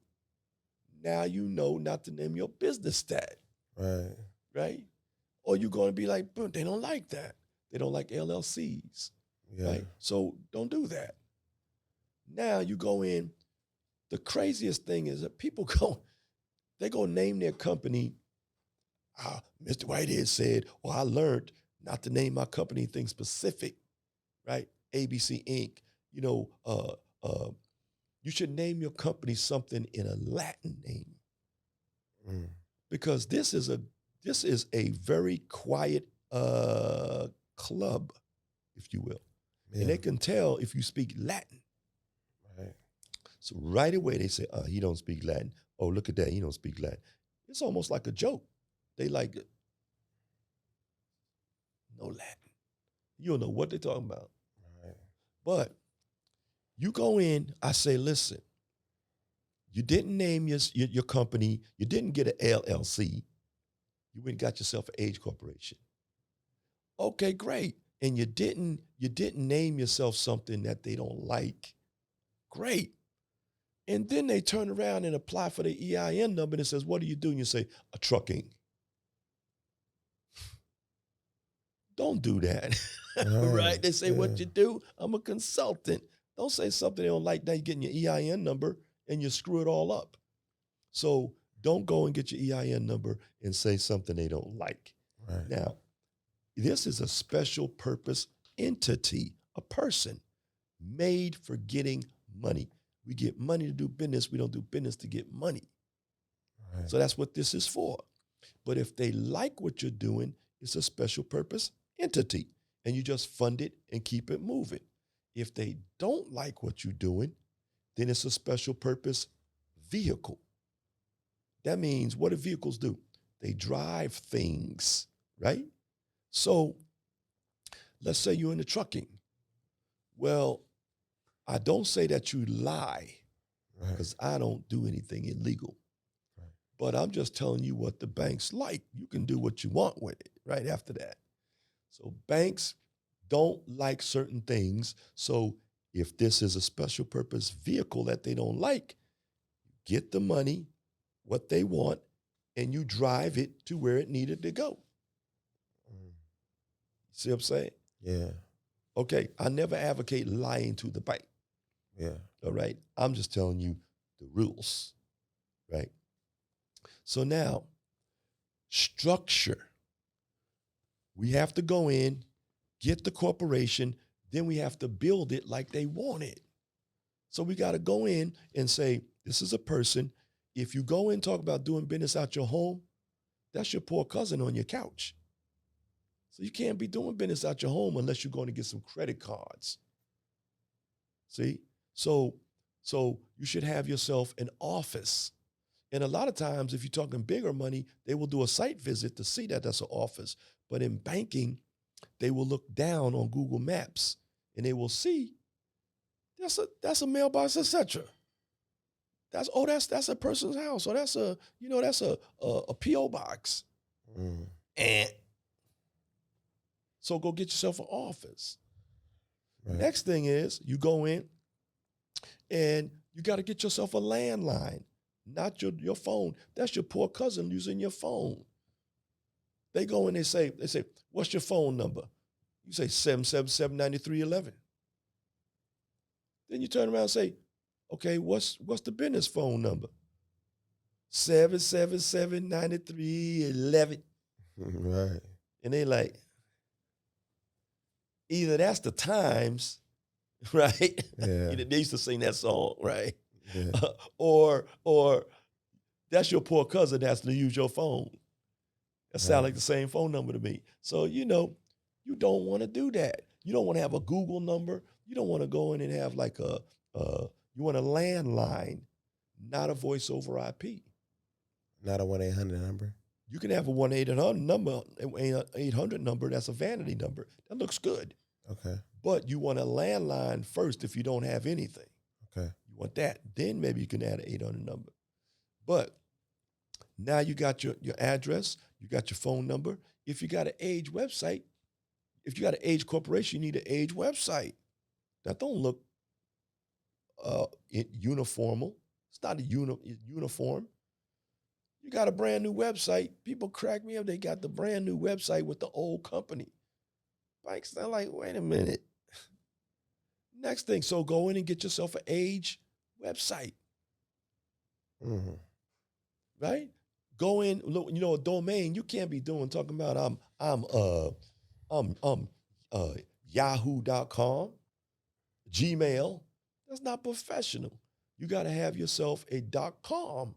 A: Now you know not to name your business that. Right. Right? Or you're going to be like, but they don't like that. They don't like LLCs. Yeah. Right? So don't do that. Now you go in. The craziest thing is that people they go name their company. Mr. Whitehead said, well, I learned not to name my company anything specific, right? ABC Inc. You should name your company something in a Latin name. Because this is a very quiet club, if you will. Yeah. And they can tell if you speak Latin. Right. So right away they say, he don't speak Latin. Oh, look at that, he don't speak Latin. It's almost like a joke. They like it. No Latin. You don't know what they're talking about. Right. But you go in, I say, listen, you didn't name your company, you didn't get an LLC, you went and got yourself an age corporation. Okay, great. And you didn't name yourself something that they don't like. Great. And then they turn around and apply for the EIN number and it says, what are you doing? You say, a trucking. Don't do that.
B: Right.
A: Right? They say,
B: Yeah.
A: what you do? I'm a consultant. Don't say something they don't like. Now you're getting your EIN number and you screw it all up. So don't go and get your EIN number and say something they don't like.
B: Right.
A: Now, this is a special purpose entity, a person made for getting money. We get money to do business. We don't do business to get money.
B: Right.
A: So that's what this is for. But if they like what you're doing, it's a special purpose entity, and you just fund it and keep it moving. If they don't like what you're doing, then it's a special purpose vehicle. That means what do vehicles do? They drive things, right? So let's say you're in the trucking. Well, I don't say that you lie
B: Right.
A: because I don't do anything illegal.
B: Right.
A: But I'm just telling you what the banks like. You can do what you want with it right after that. So banks don't like certain things. So if this is a special purpose vehicle that they don't like, get the money, what they want, and you drive it to where it needed to go. See what I'm saying?
B: Yeah.
A: Okay, I never advocate lying to the bank.
B: Yeah.
A: All right. I'm just telling you the rules. Right. So now, structure. We have to go in, get the corporation, then we have to build it like they want it. So we got to go in and say, this is a person. If you go in and talk about doing business out your home, that's your poor cousin on your couch. So you can't be doing business out your home unless you're going to get some credit cards. See? So you should have yourself an office. And a lot of times, if you're talking bigger money, they will do a site visit to see that that's an office. But in banking, they will look down on Google Maps and they will see that's a mailbox, etc. That's a person's house, or that's a PO box. And so go get yourself an office.
B: Right.
A: Next thing is you go in and you got to get yourself a landline, not your phone. That's your poor cousin using your phone. They go in, they say, what's your phone number? You say 777-9311. Then you turn around and say, okay, what's the business phone number? 777-9311.
B: Right.
A: And they like, either that's the Times, right?
B: Yeah.
A: They used to sing that song, right?
B: Yeah.
A: Or that's your poor cousin that has to use your phone. That sounds like the same phone number to me. So, you don't want to do that. You don't want to have a Google number. You don't want to go in and have like you want a landline, not a voice over IP.
B: Not a 1-800 number.
A: You can have a 1-800 number that's a vanity number. That looks good.
B: Okay.
A: But you want a landline first if you don't have anything.
B: Okay.
A: You want that. Then maybe you can add an 800 number. But now you got your address, you got your phone number. If you got an age website, if you got an age corporation, you need an age website. That don't look uniformal. It's not a uniform. You got a brand new website. People crack me up. They got the brand new website with the old company. Banks, they're like, wait a minute. Next thing, so go in and get yourself an age website.
B: Mm-hmm.
A: Right? Go in, look, a domain you can't be talking about I'm yahoo.com, Gmail. That's not professional. You got to have yourself a .com.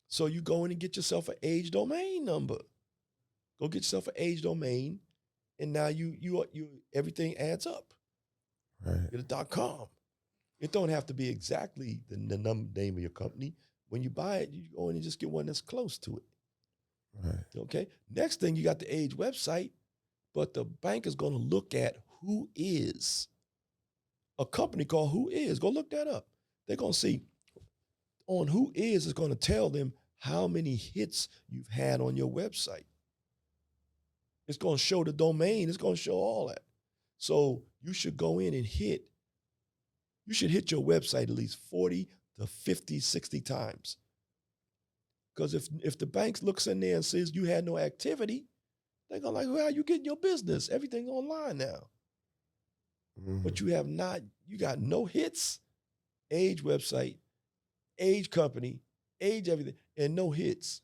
A: So you go in and get yourself an age domain number. Go get yourself an age domain, and now you everything adds up.
B: Right.
A: Get a .com. It don't have to be exactly the name of your company. When you buy it, you go in and just get one that's close to it.
B: Right.
A: Okay. Next thing, you got the age website, but the bank is going to look at who is. A company called Who Is. Go look that up. They're going to see on Who Is going to tell them how many hits you've had on your website. It's going to show the domain. It's going to show all that. So you should go in and hit your website at least 40 to 50, 60 times. Because if the bank looks in there and says you had no activity, They're going like, well, how you getting your business? Everything's online now. But you have not, you got no hits, age website, age company, age everything, and no hits.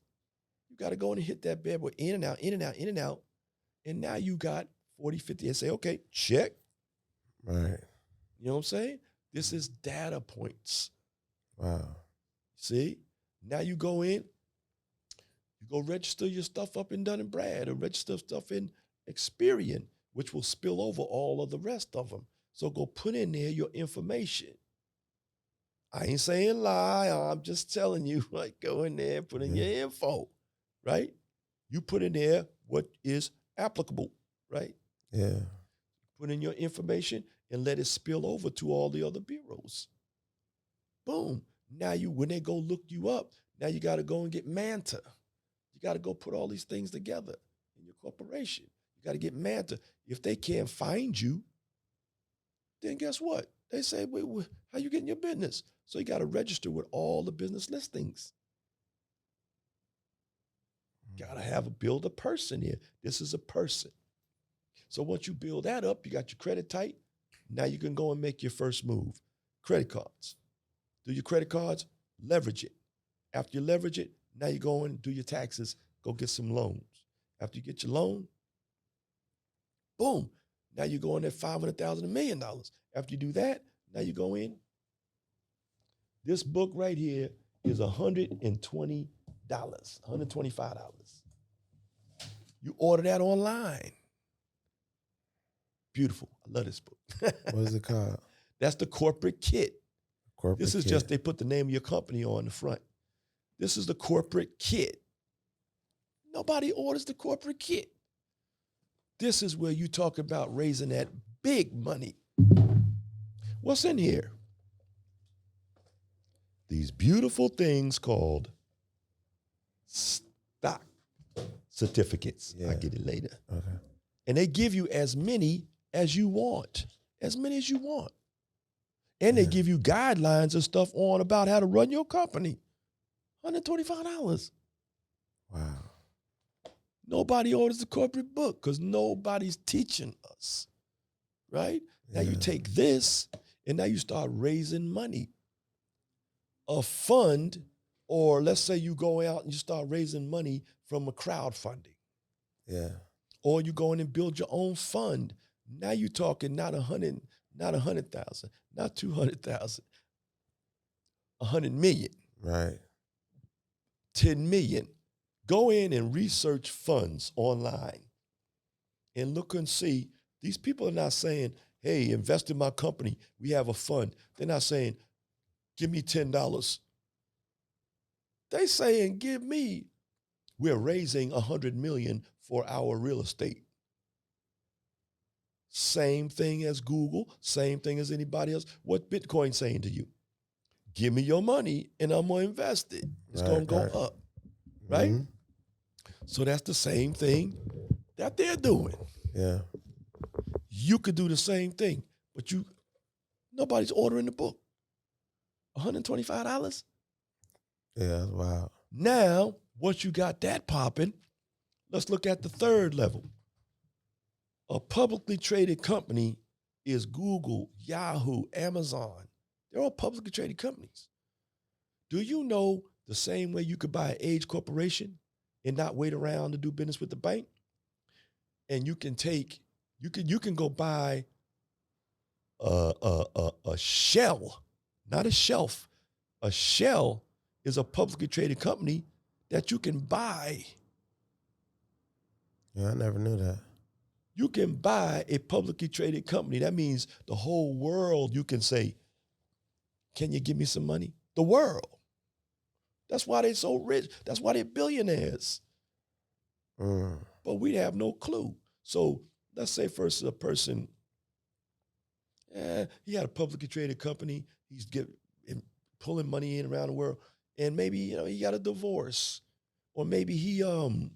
A: You got to go in and hit that bad boy in and out, in and out, in and out. And now you got 40, 50 and say, okay, check.
B: Right.
A: You know what I'm saying? This is data points.
B: Wow.
A: See? Now you go in, you go register your stuff up in Dun & Brad or register stuff in Experian, which will spill over all of the rest of them. So go put in there your information. I ain't saying lie. I'm just telling you, like, go in there, put in your info, right? You put in there what is applicable, right?
B: Yeah.
A: Put in your information and let it spill over to all the other bureaus. Boom. Now when they go look you up, now you got to go and get Manta. You got to go put all these things together in your corporation. You got to get Manta. If they can't find you, then guess what? They say, wait, how you getting your business? So you got to register with all the business listings. Got to build a person here. This is a person. So once you build that up, you got your credit tight. Now you can go and make your first move. Credit cards. Do your credit cards, leverage it. After you leverage it, now you go in and do your taxes, go get some loans. After you get your loan, boom. Now you go in at $500,000, $1 million. After you do that, now you go in. This book right here is $120, $125. You order that online. Beautiful. I love this book.
B: What is it called?
A: That's the corporate kit. This is
B: kit.
A: just, they put the name of your company on the front. This is the corporate kit. Nobody orders the corporate kit. This is where you talk about raising that big money. What's in here? These beautiful things called stock certificates.
B: Yeah.
A: I'll get it later.
B: Okay.
A: And they give you as many as you want. As many as you want. And they give you guidelines and stuff on about how to run your company. $125.
B: Wow.
A: Nobody orders the corporate book because nobody's teaching us, right? Now you take this and now you start raising money. A fund, or let's say you go out and you start raising money from a crowdfunding.
B: Yeah.
A: Or you go in and build your own fund. Now you're talking not 100,000, not 200,000, 100 million.
B: Right.
A: 10 million. Go in and research funds online and look and see. These people are not saying, hey, invest in my company. We have a fund. They're not saying, give me $10. They saying, we're raising 100 million for our real estate. Same thing as Google, same thing as anybody else. What Bitcoin saying to you? Give me your money and I'm going to invest it. It's going to go up, right?
B: Mm-hmm.
A: So that's the same thing that they're doing.
B: Yeah.
A: You could do the same thing, but nobody's ordering the book. $125?
B: Yeah, that's wild.
A: Now, once you got that popping, let's look at the third level. A publicly traded company is Google, Yahoo, Amazon. They're all publicly traded companies. Do you know the same way you could buy an age corporation and not wait around to do business with the bank? And you can go buy a shell, not a shelf. A shell is a publicly traded company that you can buy.
B: Yeah, I never knew that.
A: You can buy a publicly traded company. That means the whole world, you can say, can you give me some money? The world. That's why they're so rich. That's why they're billionaires. But we have no clue. So let's say first a person, he had a publicly traded company. He's pulling money in around the world. And maybe, he got a divorce. Or maybe he COVID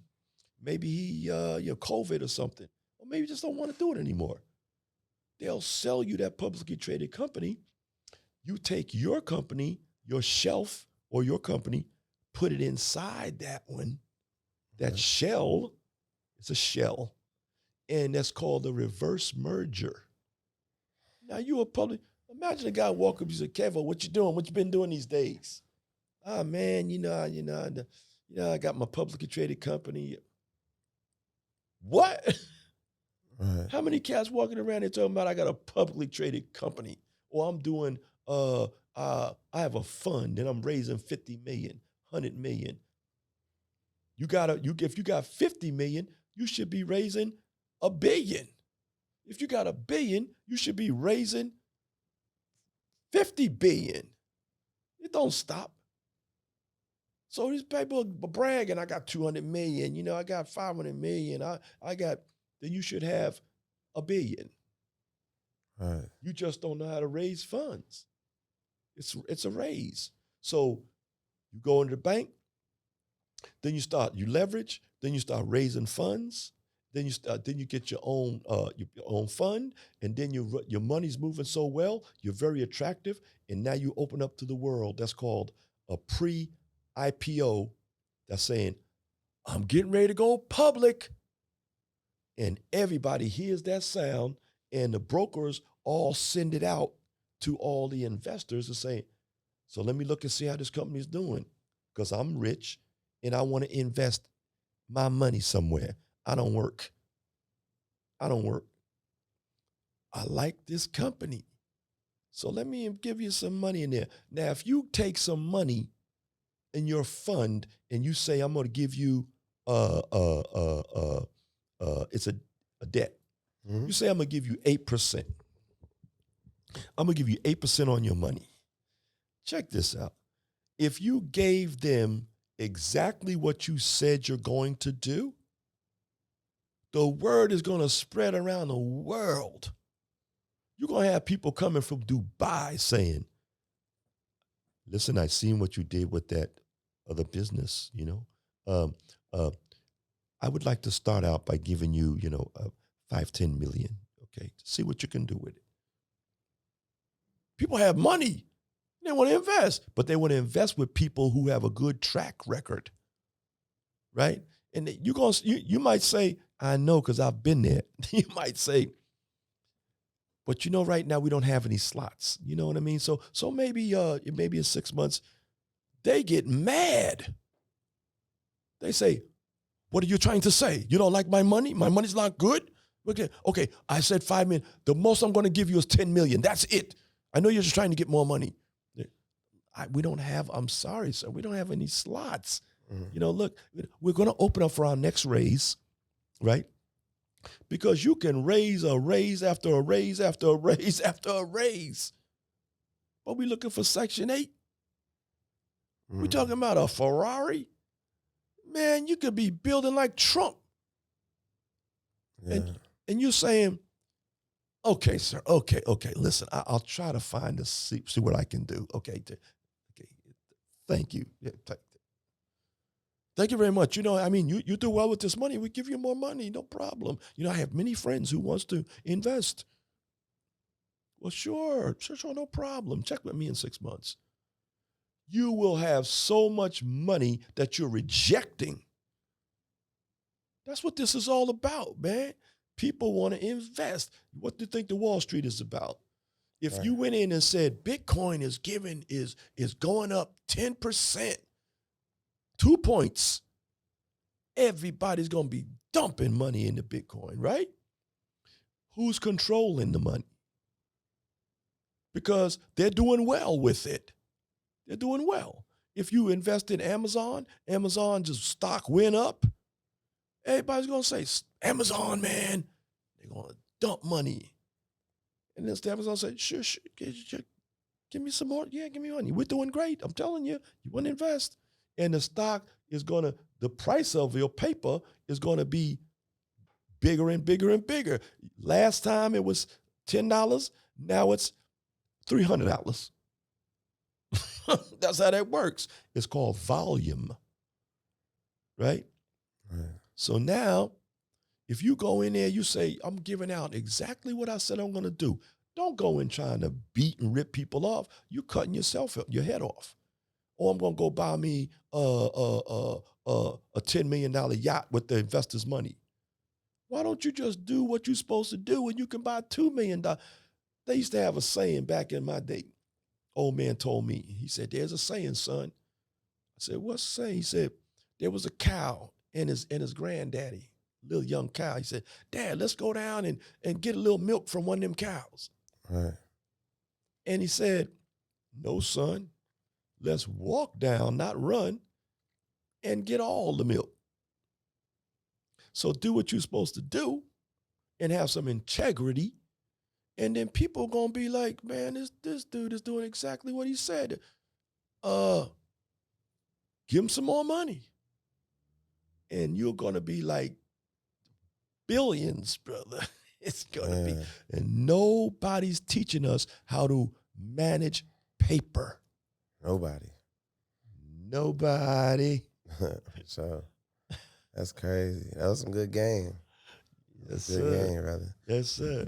A: or something. Or maybe just don't want to do it anymore. They'll sell you that publicly traded company. You take your company, your shelf or your company, put it inside that one. That shell It's a shell. And that's called a reverse merger. Now you a public, imagine a guy walk up, you say, KEVO, what you doing? What you been doing these days? Ah, man, I got my publicly traded company. What?
B: Right.
A: How many cats walking around there talking about I got a publicly traded company, or I'm doing I have a fund and I'm raising 50 million, 100 million. If you got 50 million, you should be raising $1 billion. If you got $1 billion, you should be raising 50 billion. It don't stop. So these people bragging, I got 200 million, I got 500 million, then you should have $1 billion.
B: Right.
A: You just don't know how to raise funds. It's a raise. So you go into the bank, then you leverage, then you start raising funds, then you get your own fund, and then your money's moving so well, you're very attractive, and now you open up to the world. That's called a pre-IPO. That's saying, I'm getting ready to go public. And everybody hears that sound, and the brokers all send it out to all the investors and say, so let me look and see how this company is doing, because I'm rich and I want to invest my money somewhere. I don't work. I like this company. So let me give you some money in there. Now, if you take some money in your fund and you say, I'm going to give you it's a debt.
B: Mm-hmm.
A: You say, I'm going to give you 8%. I'm going to give you 8% on your money. Check this out. If you gave them exactly what you said you're going to do, the word is going to spread around the world. You're going to have people coming from Dubai saying, listen, I seen what you did with that other business, I would like to start out by giving you, 5-10 million, okay, to see what you can do with it. People have money. They want to invest, but they want to invest with people who have a good track record, right? And you might say, I know because I've been there. You might say, but right now we don't have any slots. You know what I mean? So maybe in 6 months, they get mad. They say, what are you trying to say? You don't like my money? My money's not good? Okay, I said 5 million. The most I'm going to give you is 10 million. That's it. I know you're just trying to get more money. I'm sorry, sir, we don't have any slots. Mm-hmm. Look, we're going to open up for our next raise, right? Because you can raise a raise after a raise after a raise after a raise. But we're looking for Section 8. Mm-hmm. We're talking about a Ferrari. Man, you could be building like Trump. Yeah. And you're saying, okay, sir, okay, listen, I'll try to see what I can do. Okay, thank you. Yeah, thank you very much. You do well with this money. We give you more money, no problem. I have many friends who wants to invest. Well, sure, no problem. Check with me in 6 months. You will have so much money that you're rejecting. That's what this is all about, man. People want to invest. What do you think the Wall Street is about? If you went in and said Bitcoin is going up 10%, 2 points, everybody's going to be dumping money into Bitcoin, right? Who's controlling the money? Because they're doing well with it. They're doing well. If you invest in Amazon just stock went up, everybody's going to say, Amazon, man, they're going to dump money. And then Amazon say, sure, give me some more. Yeah, give me money. We're doing great. I'm telling you, you want to invest. And the stock is the price of your paper is going to be bigger and bigger and bigger. Last time it was $10. Now it's $300. That's how that works. It's called volume, right? So now, if you go in there, you say, I'm giving out exactly what I said I'm going to do. Don't go in trying to beat and rip people off. You're cutting your head off. Or I'm going to go buy me a $10 million yacht with the investor's money. Why don't you just do what you're supposed to do and you can buy $2 million? They used to have a saying back in my day. Old man told me, he said, there's a saying, son. I said, what's the saying? He said, there was a cow and his granddaddy, little young cow. He said, Dad, let's go down and get a little milk from one of them cows.
B: Right.
A: And he said, no, son, let's walk down, not run, and get all the milk. So do what you're supposed to do and have some integrity. And then people are going to be like, man, this dude is doing exactly what he said. Give him some more money. And you're going to be like billions, brother. It's going to be. And nobody's teaching us how to manage paper.
B: Nobody. So that's crazy. That was some good game.
A: Yes,
B: good
A: sir.
B: game, brother.
A: Yes, sir.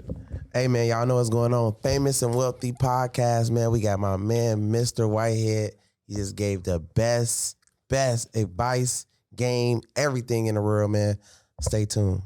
B: Hey, man, y'all know what's going on. Famous and Wealthy Podcast, man. We got my man, Mr. Whitehead. He just gave the best advice, game, everything in the world, man. Stay tuned.